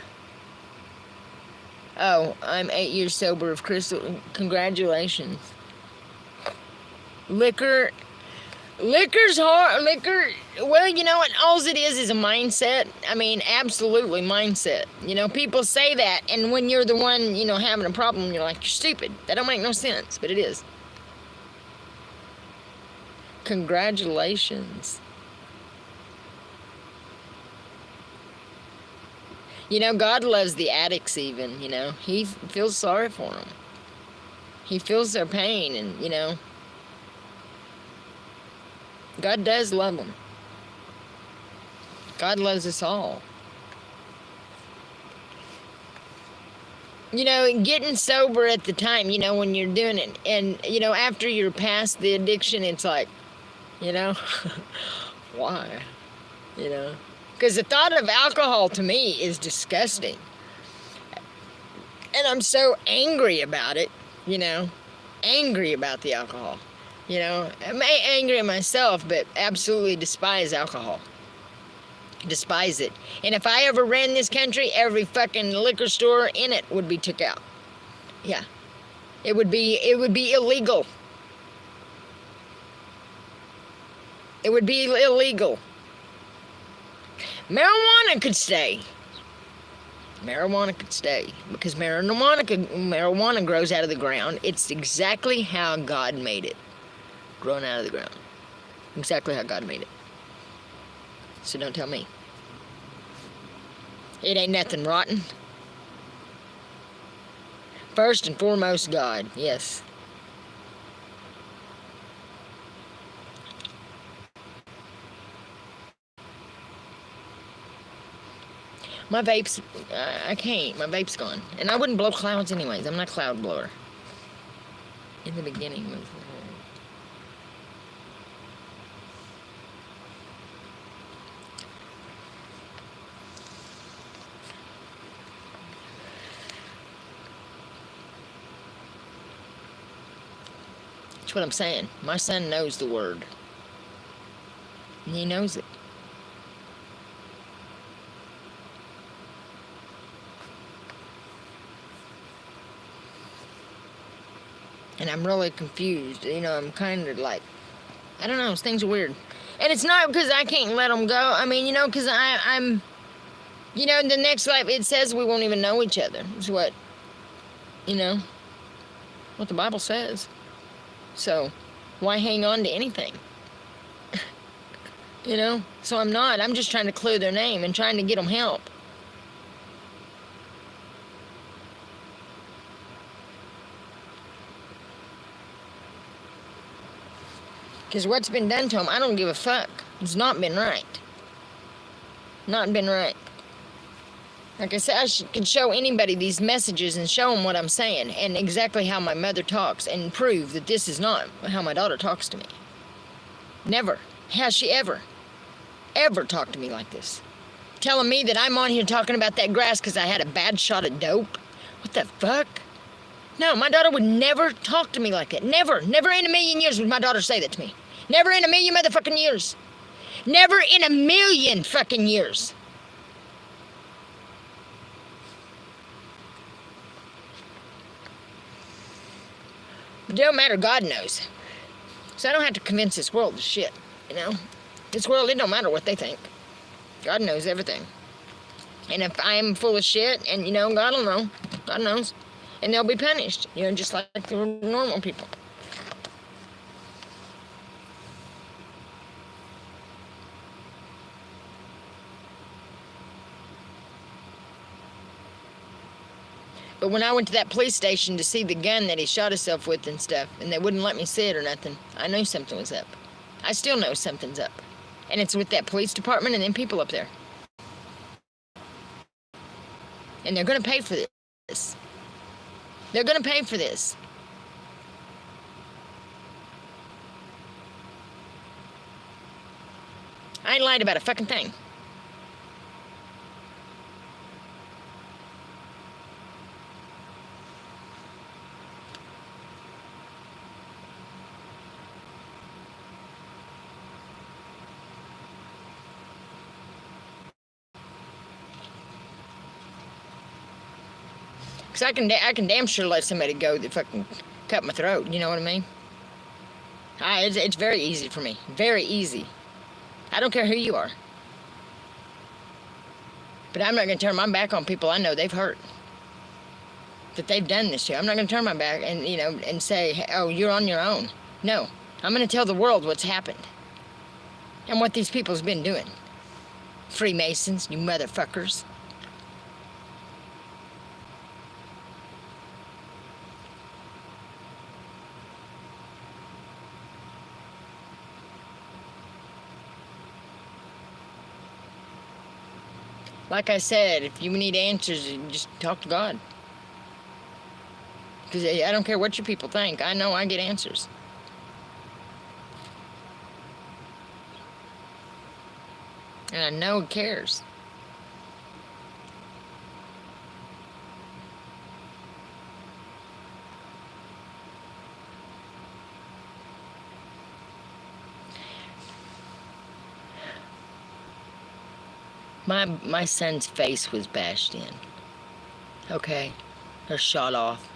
Oh, I'm 8 years sober of crystal. Congratulations. Liquor's hard. Liquor, well, you know what? All it is a mindset. I mean, absolutely mindset. You know, people say that, and when you're the one, you know, having a problem, you're like, you're stupid. That don't make no sense, but it is. Congratulations. You know, God loves the addicts even, you know. He feels sorry for them. He feels their pain, and, you know, God does love them. God loves us all. You know, getting sober at the time, you know, when you're doing it, and, you know, after you're past the addiction, it's like, you know, why? You know? Because the thought of alcohol to me is disgusting. And I'm so angry about it, you know. Angry about the alcohol. You know, I'm angry at myself, but absolutely despise alcohol. Despise it. And if I ever ran this country, every fucking liquor store in it would be took out. Yeah. It would be illegal. It would be illegal. Marijuana could stay. Marijuana could stay. Because marijuana grows out of the ground. It's exactly how God made it. Growing out of the ground. Exactly how God made it. So don't tell me. It ain't nothing rotten. First and foremost, God. Yes. My vape's, I can't. My vape's gone. And I wouldn't blow clouds anyways. I'm not a cloud blower. In the beginning was... That's what I'm saying. My son knows the word. And he knows it. And I'm really confused. You know, I'm kind of like, I don't know, things are weird. And it's not because I can't let them go. I mean, you know, because I'm, you know, in the next life, it says we won't even know each other. It's what, you know, what the Bible says. So, why hang on to anything? You know? So I'm just trying to clear their name and trying to get them help. Because what's been done to them, I don't give a fuck. It's not been right. Not been right. Like I said, can show anybody these messages and show them what I'm saying and exactly how my mother talks and prove that this is not how my daughter talks to me. Never has she ever talked to me like this. Telling me that I'm on here talking about that grass because I had a bad shot of dope. What the fuck? No, my daughter would never talk to me like that. Never. Never in a million years would my daughter say that to me. Never in a million motherfucking years. Never in a million fucking years. It don't matter, God knows. So I don't have to convince this world of shit, you know? This world, it don't matter what they think. God knows everything. And if I'm full of shit, and, you know, God will know. God knows. And they'll be punished, you know, just like the normal people. But when I went to that police station to see the gun that he shot himself with and stuff, and they wouldn't let me see it or nothing, I knew something was up. I still know something's up. And it's with that police department and them people up there. And they're going to pay for this. They're going to pay for this. I ain't lied about a fucking thing. Because I can damn sure let somebody go that fucking cut my throat, you know what I mean? It's very easy for me. Very easy. I don't care who you are. But I'm not going to turn my back on people I know they've hurt. That they've done this to. I'm not going to turn my back and, you know, and say, oh, you're on your own. No. I'm going to tell the world what's happened. And what these people's been doing. Freemasons, you motherfuckers. Like I said, if you need answers, you just talk to God. Because I don't care what your people think. I know I get answers. And I know He cares. My son's face was bashed in. Okay? Or shot off.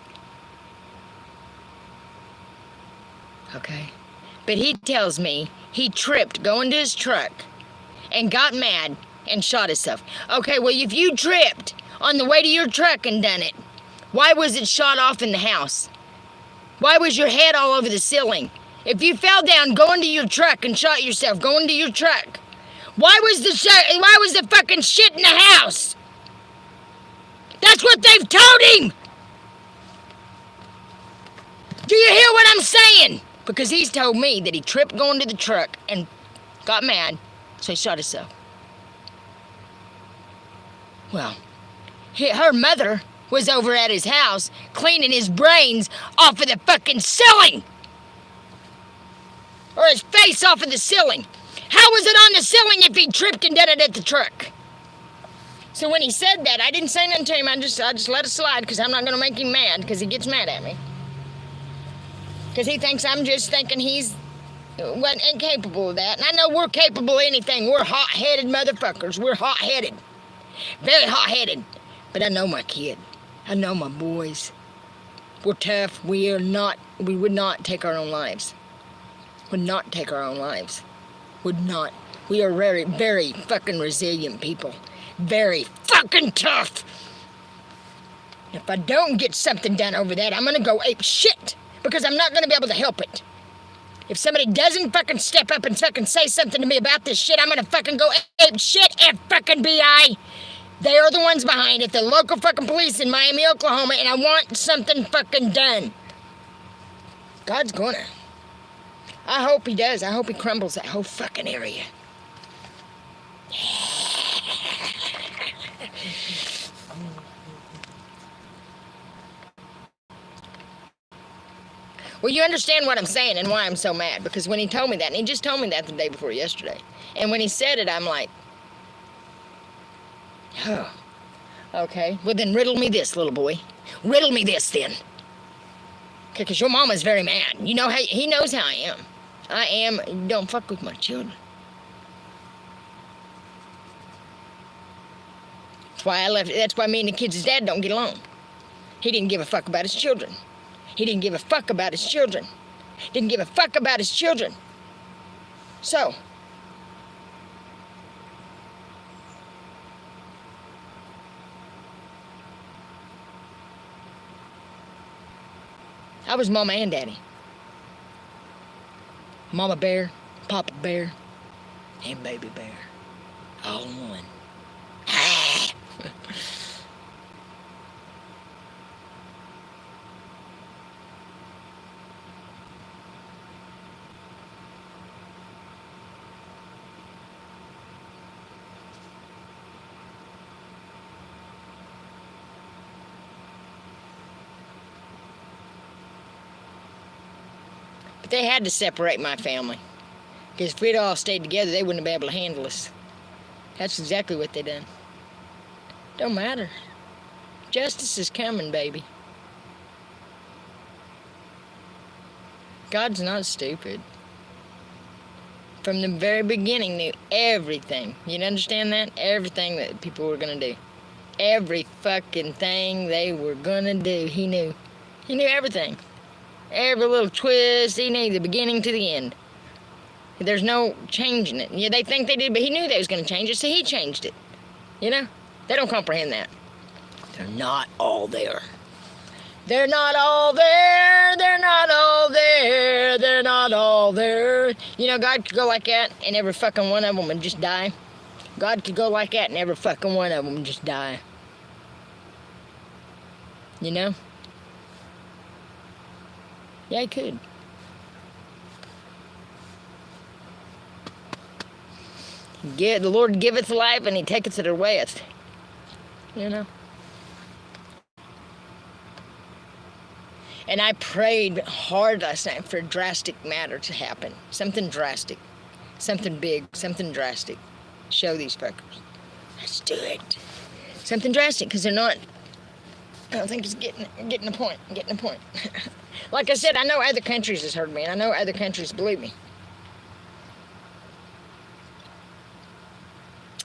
Okay? But he tells me he tripped going to his truck and got mad and shot himself. Okay, well, if you tripped on the way to your truck and done it, why was it shot off in the house? Why was your head all over the ceiling? If you fell down going to your truck and shot yourself going to your truck, why was the fucking shit in the house? That's what they've told him! Do you hear what I'm saying? Because he's told me that he tripped going to the truck and got mad, so he shot himself. Well, her mother was over at his house cleaning his brains off of the fucking ceiling! Or his face off of the ceiling. How was it on the ceiling if he tripped and did it at the truck? So when he said that, I didn't say nothing to him. I just let it slide because I'm not going to make him mad because he gets mad at me. Because he thinks I'm just thinking he's wasn't incapable of that. And I know we're capable of anything. We're hot-headed motherfuckers. We're hot-headed. Very hot-headed. But I know my kid. I know my boys. We're tough. We would not take our own lives. Would not take our own lives. Would not. We are very, very fucking resilient people. Very fucking tough. If I don't get something done over that, I'm gonna go ape shit. Because I'm not gonna be able to help it. If somebody doesn't fucking step up and fucking say something to me about this shit, I'm gonna fucking go ape shit and fucking BI. They are the ones behind it, the local fucking police in Miami, Oklahoma, and I want something fucking done. God's gonna. I hope He does. I hope He crumbles that whole fucking area. Well, you understand what I'm saying and why I'm so mad. Because when he told me that, and he just told me that the day before yesterday. And when he said it, I'm like, oh, okay. Well, then riddle me this, little boy. Riddle me this, then. Because your mama's very mad. You know, he knows how I am. I am, don't fuck with my children. That's why I left. That's why me and the kids' dad don't get along. He didn't give a fuck about his children. He didn't give a fuck about his children. Didn't give a fuck about his children. So, I was mama and daddy. Mama bear, Papa bear, and baby bear. All in one. But they had to separate my family. Because if we'd all stayed together, they wouldn't have been able to handle us. That's exactly what they done. Don't matter. Justice is coming, baby. God's not stupid. From the very beginning, knew everything. You understand that? Everything that people were going to do. Every fucking thing they were going to do, he knew. He knew everything. Every little twist, he knew the beginning to the end. There's no changing it. Yeah, they think they did, but he knew they was going to change it, so he changed it. You know? They don't comprehend that. They're not all there. They're not all there. They're not all there. They're not all there. You know, God could go like that, and every fucking one of them would just die. God could go like that, and every fucking one of them would just die. You know? Yeah, he could. The Lord giveth life, and he taketh it away. You know? And I prayed hard last night for a drastic matter to happen. Something drastic. Something big. Something drastic. Show these fuckers. Let's do it. Something drastic, because they're not... I don't think it's getting the point. Getting the point. Like I said, I know other countries has heard me, and I know other countries believe me.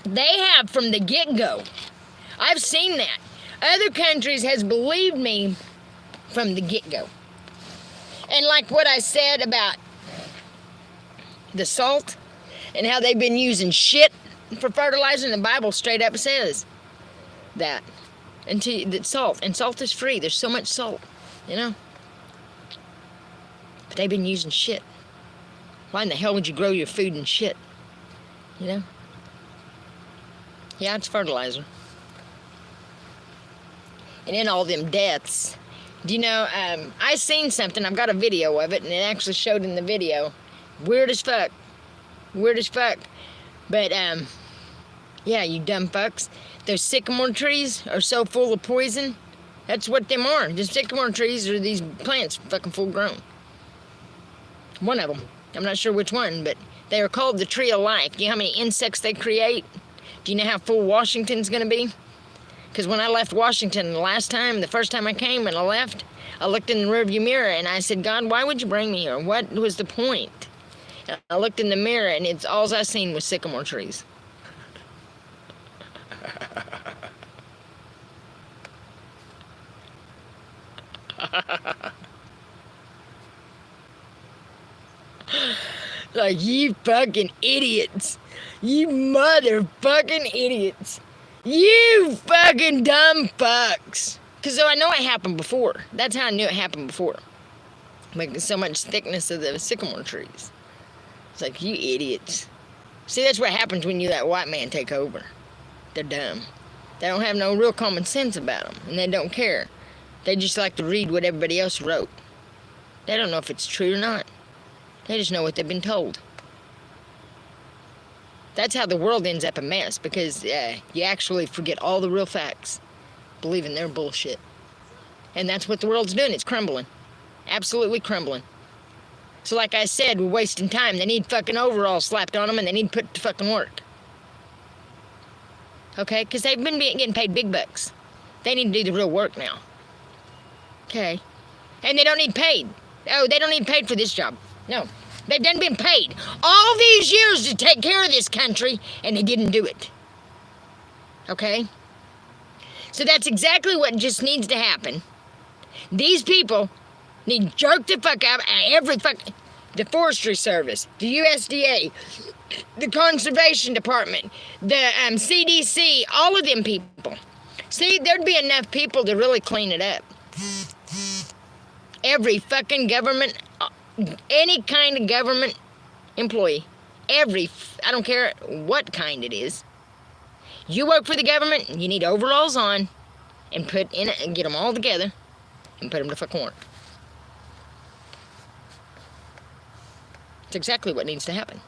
They have from the get-go. I've seen that. Other countries has believed me from the get-go. And like what I said about the salt and how they've been using shit for fertilizer, the Bible straight up says that. That salt, and salt is free. There's so much salt, you know? But they've been using shit. Why in the hell would you grow your food in shit? You know? Yeah, it's fertilizer. And then all them deaths. Do you know, I seen something, I've got a video of it, and it actually showed in the video. Weird as fuck. Weird as fuck. But, yeah, you dumb fucks. Those sycamore trees are so full of poison. That's what them are. The sycamore trees are these plants fucking full grown. One of them. I'm not sure which one, but they are called the tree of life. Do you know how many insects they create? Do you know how full Washington's going to be? Because when I left Washington the first time I came and I left, I looked in the rearview mirror and I said, God, why would you bring me here? What was the point? And I looked in the mirror and it's all I seen was sycamore trees. Like, you fucking idiots. You motherfucking idiots. You fucking dumb fucks. Because I know it happened before. That's how I knew it happened before. Like, so much thickness of the sycamore trees. It's like, you idiots. See, that's what happens when you let white man take over. They're dumb. They don't have no real common sense about them. And they don't care. They just like to read what everybody else wrote. They don't know if it's true or not. They just know what they've been told. That's how the world ends up a mess, because you actually forget all the real facts. believe in their bullshit. And that's what the world's doing. It's crumbling. Absolutely crumbling. So like I said, we're wasting time. They need fucking overalls slapped on them, and they need put to fucking work. Okay? Because they've been getting paid big bucks. They need to do the real work now. Okay? And they don't need paid. Oh, they don't need paid for this job. No. They've done been paid all these years to take care of this country, and they didn't do it. Okay? So that's exactly what just needs to happen. These people need jerked the fuck out of the Forestry Service, the USDA, the Conservation Department, the CDC, all of them people. See, there'd be enough people to really clean it up. Every fucking government, any kind of government employee, I don't care what kind it is. You work for the government, you need overalls on, and put in it and get them all together and put them to fucking work. It's exactly what needs to happen.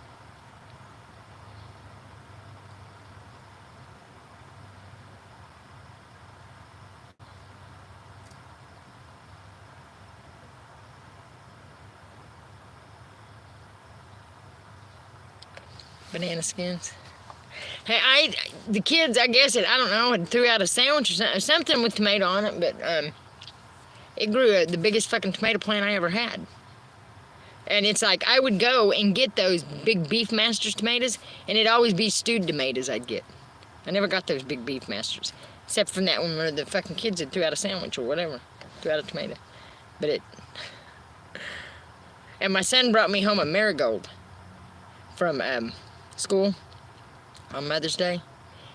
Banana skins. Hey, the kids, I guess, I don't know, had threw out a sandwich or something with tomato on it, but it grew the biggest fucking tomato plant I ever had. And it's like, I would go and get those big Beef Masters tomatoes, and it'd always be stewed tomatoes I'd get. I never got those big Beef Masters, except from that one where the fucking kids had threw out a sandwich or whatever, threw out a tomato. But and my son brought me home a marigold from school on Mother's Day,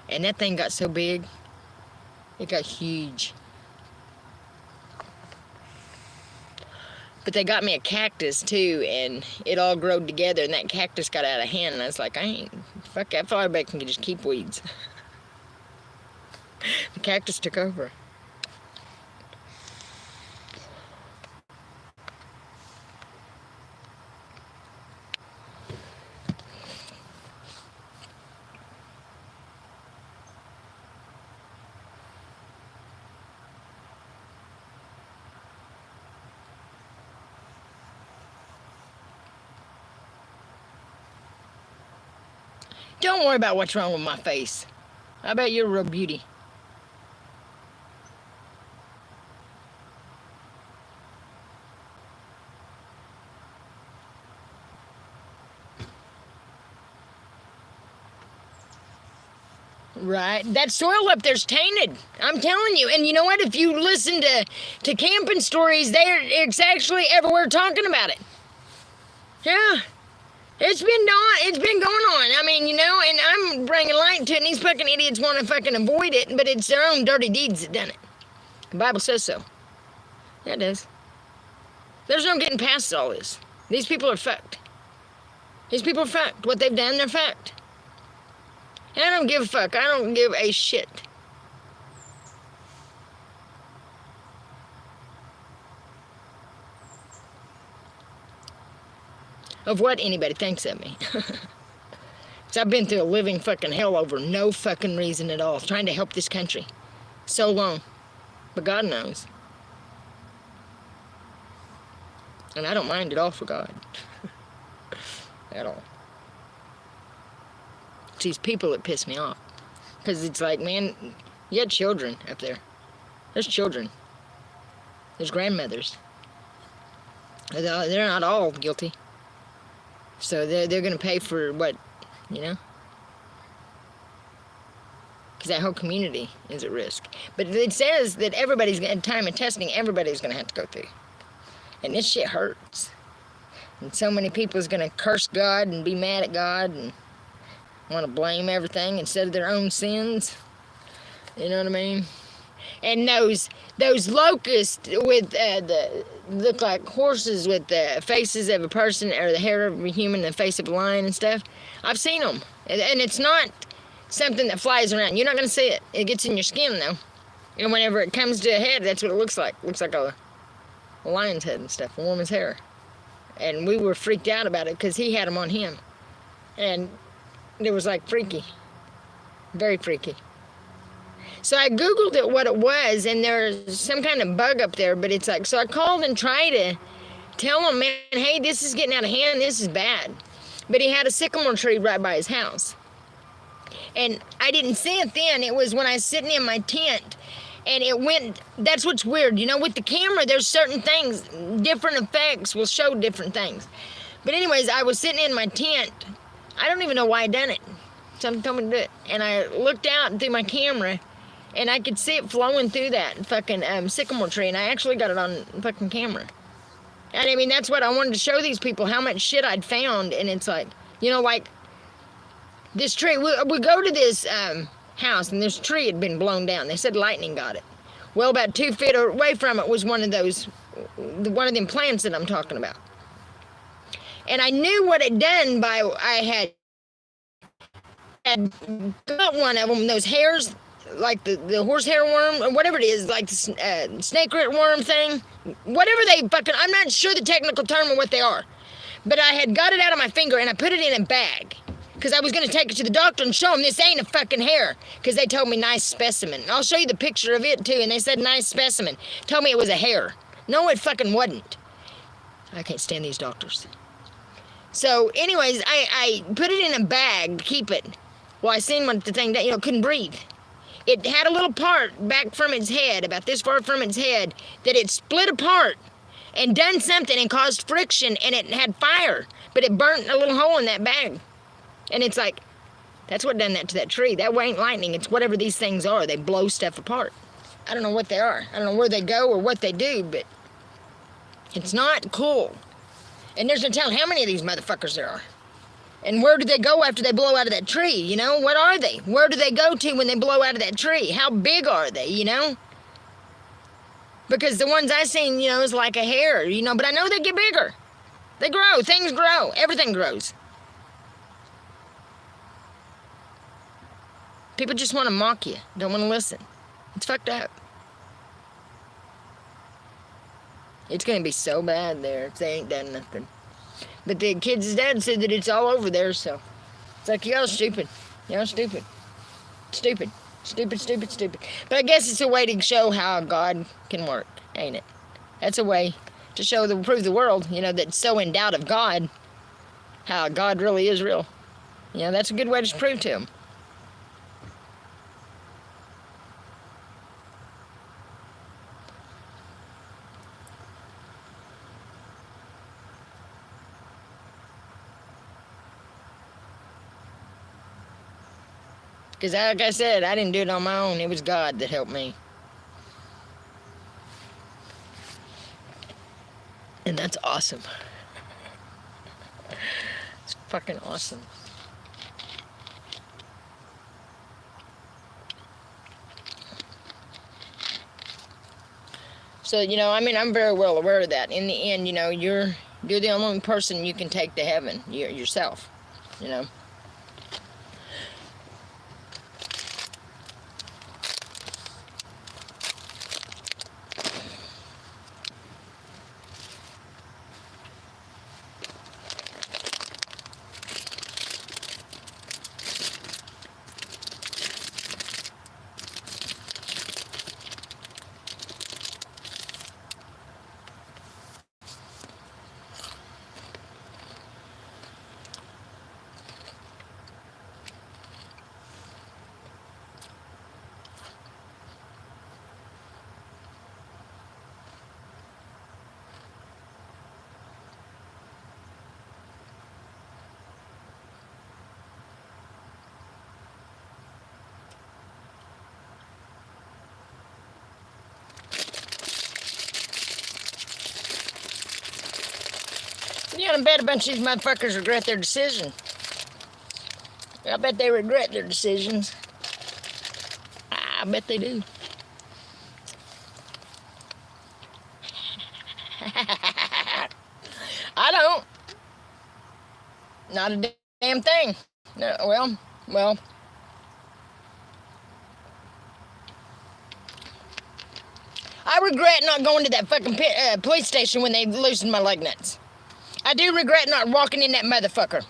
and that thing got so big, it got huge. But they got me a cactus too, and it all growed together, and that cactus got out of hand, and I was like, fuck, I thought everybody can just keep weeds. The cactus took over. Don't worry about what's wrong with my face. I bet you're a real beauty. Right? That soil up there's tainted. I'm telling you. And you know what? If you listen to camping stories, it's actually everywhere talking about it. Yeah. It's been going on. I mean, you know, and I'm bringing light to it, and these fucking idiots want to fucking avoid it, but it's their own dirty deeds that done it. The Bible says so. Yeah, it does. There's no getting past all this. These people are fucked. These people are fucked. What they've done, they're fucked. And I don't give a fuck. I don't give a shit. Of what anybody thinks of me. So I've been through a living fucking hell over no fucking reason at all, trying to help this country so long. But God knows. And I don't mind at all for God. At all. It's these people that piss me off. Because it's like, man, you got children up there. There's children. There's grandmothers. They're not all guilty. So they're going to pay for what, you know? Because that whole community is at risk. But it says that everybody's going to, time of testing, everybody's going to have to go through. And this shit hurts. And so many people is going to curse God and be mad at God and want to blame everything instead of their own sins. You know what I mean? And those locusts with look like horses with the faces of a person, or the hair of a human, the face of a lion and stuff. I've seen them, and it's not something that flies around. You're not gonna see it. It gets in your skin though, and whenever it comes to a head, that's what it looks like. It looks like a lion's head and stuff, a woman's hair. And we were freaked out about it because he had them on him, and it was like freaky, very freaky. So I Googled it, what it was, and there's some kind of bug up there, but it's like, so I called and tried to tell him, man, hey, this is getting out of hand, this is bad. But he had a sycamore tree right by his house. And I didn't see it then. It was when I was sitting in my tent, and it went, that's what's weird. You know, with the camera, there's certain things, different effects will show different things. But anyways, I was sitting in my tent. I don't even know why I done it. Something told me to do it. And I looked out through my camera, and I could see it flowing through that fucking sycamore tree, and I actually got it on fucking camera. And I mean, that's what I wanted to show these people, how much shit I'd found. And it's like, you know, like this tree, we go to this house, and this tree had been blown down. They said lightning got it. Well, about 2 feet away from it was one of them plants that I'm talking about. And I knew what it done by, I had got one of them, those hairs, like the horsehair worm, or whatever it is, like the snake root worm thing, whatever they fucking, I'm not sure the technical term of what they are, but I had got it out of my finger, and I put it in a bag, because I was going to take it to the doctor and show them this ain't a fucking hair, because they told me nice specimen. I'll show you the picture of it too, and they said nice specimen. Told me it was a hair. No, it fucking wasn't. I can't stand these doctors. So anyways, I put it in a bag to keep it. Well, I seen what the thing, you know, couldn't breathe. It had a little part back from its head, about this far from its head, that it split apart and done something and caused friction, and it had fire, but it burnt a little hole in that bag. And it's like, that's what done that to that tree. That ain't lightning, it's whatever these things are. They blow stuff apart. I don't know what they are. I don't know where they go or what they do, but it's not cool. And there's no telling how many of these motherfuckers there are. And where do they go after they blow out of that tree, you know? What are they? Where do they go to when they blow out of that tree? How big are they, you know? Because the ones I seen, you know, is like a hair, you know, but I know they get bigger. They grow, things grow, everything grows. People just want to mock you, don't want to listen. It's fucked up. It's going to be so bad there if they ain't done nothing. But the kid's dad said that it's all over there, so it's like, y'all stupid. Y'all stupid. Stupid. Stupid, stupid, stupid. But I guess it's a way to show how God can work, ain't it? That's a way to prove the world, you know, that's so in doubt of God, how God really is real. You know, that's a good way to prove to them. Because like I said, I didn't do it on my own. It was God that helped me. And that's awesome. It's fucking awesome. So, you know, I mean, I'm very well aware of that. In the end, you know, you're the only person you can take to heaven, yourself, you know. Yeah, I bet a bunch of these motherfuckers regret their decision. I bet they regret their decisions. I bet they do. I don't. Not a damn thing. No, well. I regret not going to that fucking police station when they loosened my leg nuts. I do regret not walking in that motherfucker.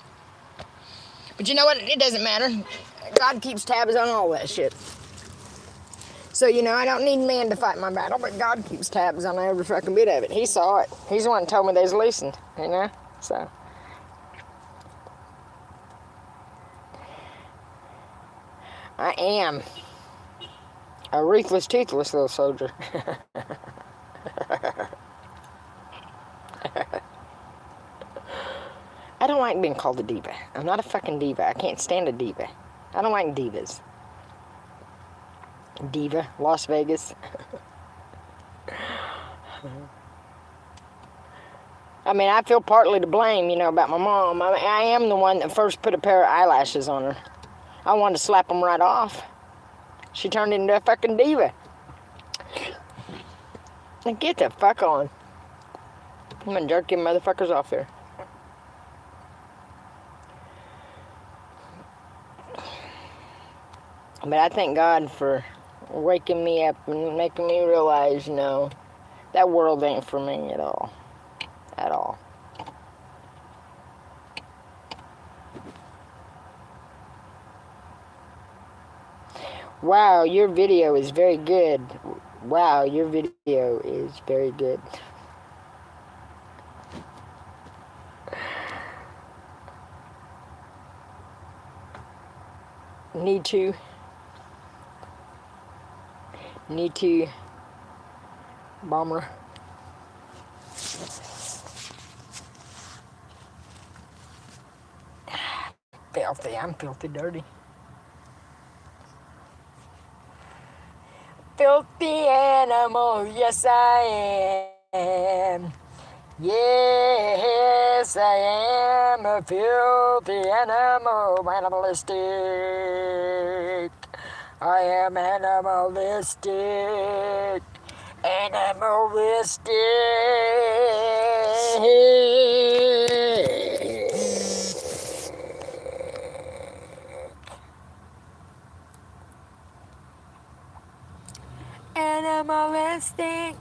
But you know what? It doesn't matter. God keeps tabs on all that shit. So, you know, I don't need man to fight my battle, but God keeps tabs on every fucking bit of it. He saw it. He's the one that told me there's loosened, you know? So. I am a ruthless, toothless little soldier. I don't like being called a diva. I'm not a fucking diva. I can't stand a diva. I don't like divas. Diva, Las Vegas. I mean, I feel partly to blame, you know, about my mom. I am the one that first put a pair of eyelashes on her. I wanted to slap them right off. She turned into a fucking diva. Now get the fuck on. I'm gonna jerk them motherfuckers off here. But I thank God for waking me up and making me realize, you know, that world ain't for me at all. At all. Wow, your video is very good. Wow, your video is very good. Need to, bomber. Filthy, I'm filthy dirty. Filthy animal, yes I am. Yes, I am a filthy animal, animalistic. I am animalistic. Animalistic. Animalistic.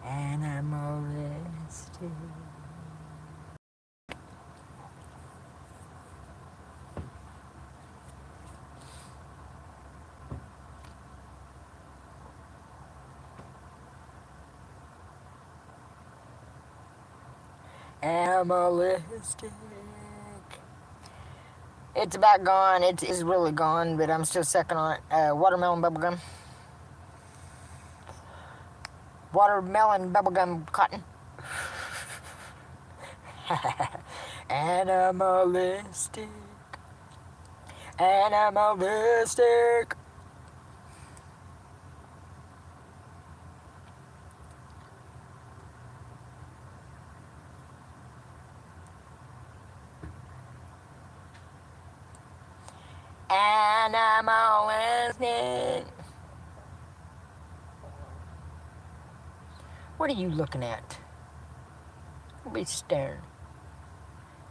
Animalistic. Animalistic. It's about gone. It's really gone, but I'm still sucking on it. Watermelon bubblegum. Watermelon bubblegum cotton. Animalistic. Animalistic. Animalistic. What are you looking at? Don't be staring.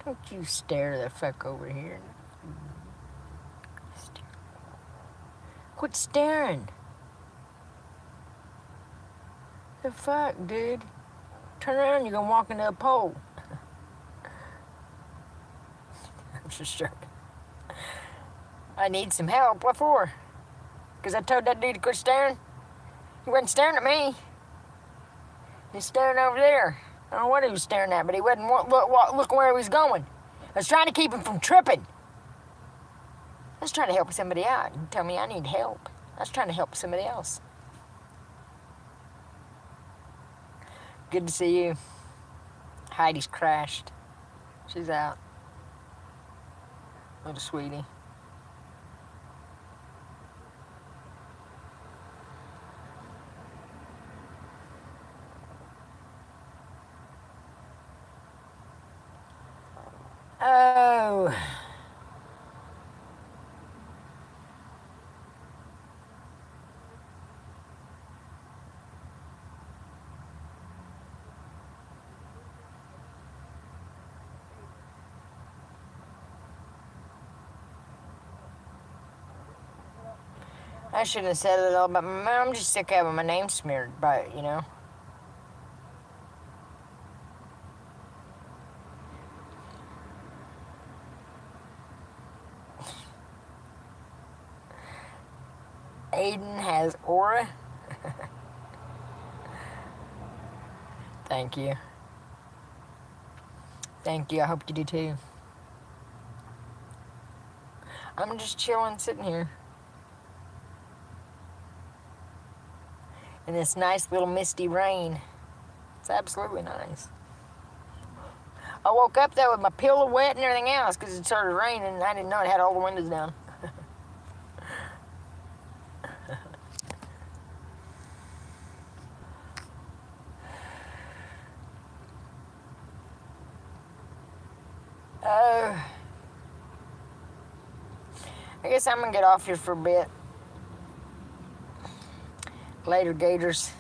Don't you stare the fuck over here. Quit staring. The fuck, dude? Turn around, you're gonna walk into a pole. I'm just joking. I need some help. What for? Because I told that dude to quit staring? He wasn't staring at me. He's staring over there. I don't know what he was staring at, but he wasn't look where he was going. I was trying to keep him from tripping. I was trying to help somebody out. You tell me I need help. I was trying to help somebody else. Good to see you. Heidi's crashed. She's out. Little sweetie. Oh. I shouldn't have said it all, but I'm just sick of having my name smeared by it, you know? Aiden has aura. Thank you. Thank you. I hope you do too. I'm just chilling, sitting here. In this nice little misty rain. It's absolutely nice. I woke up though with my pillow wet and everything else because it started raining and I didn't know it had all the windows down. I guess I'm gonna get off here for a bit. Later, Gators.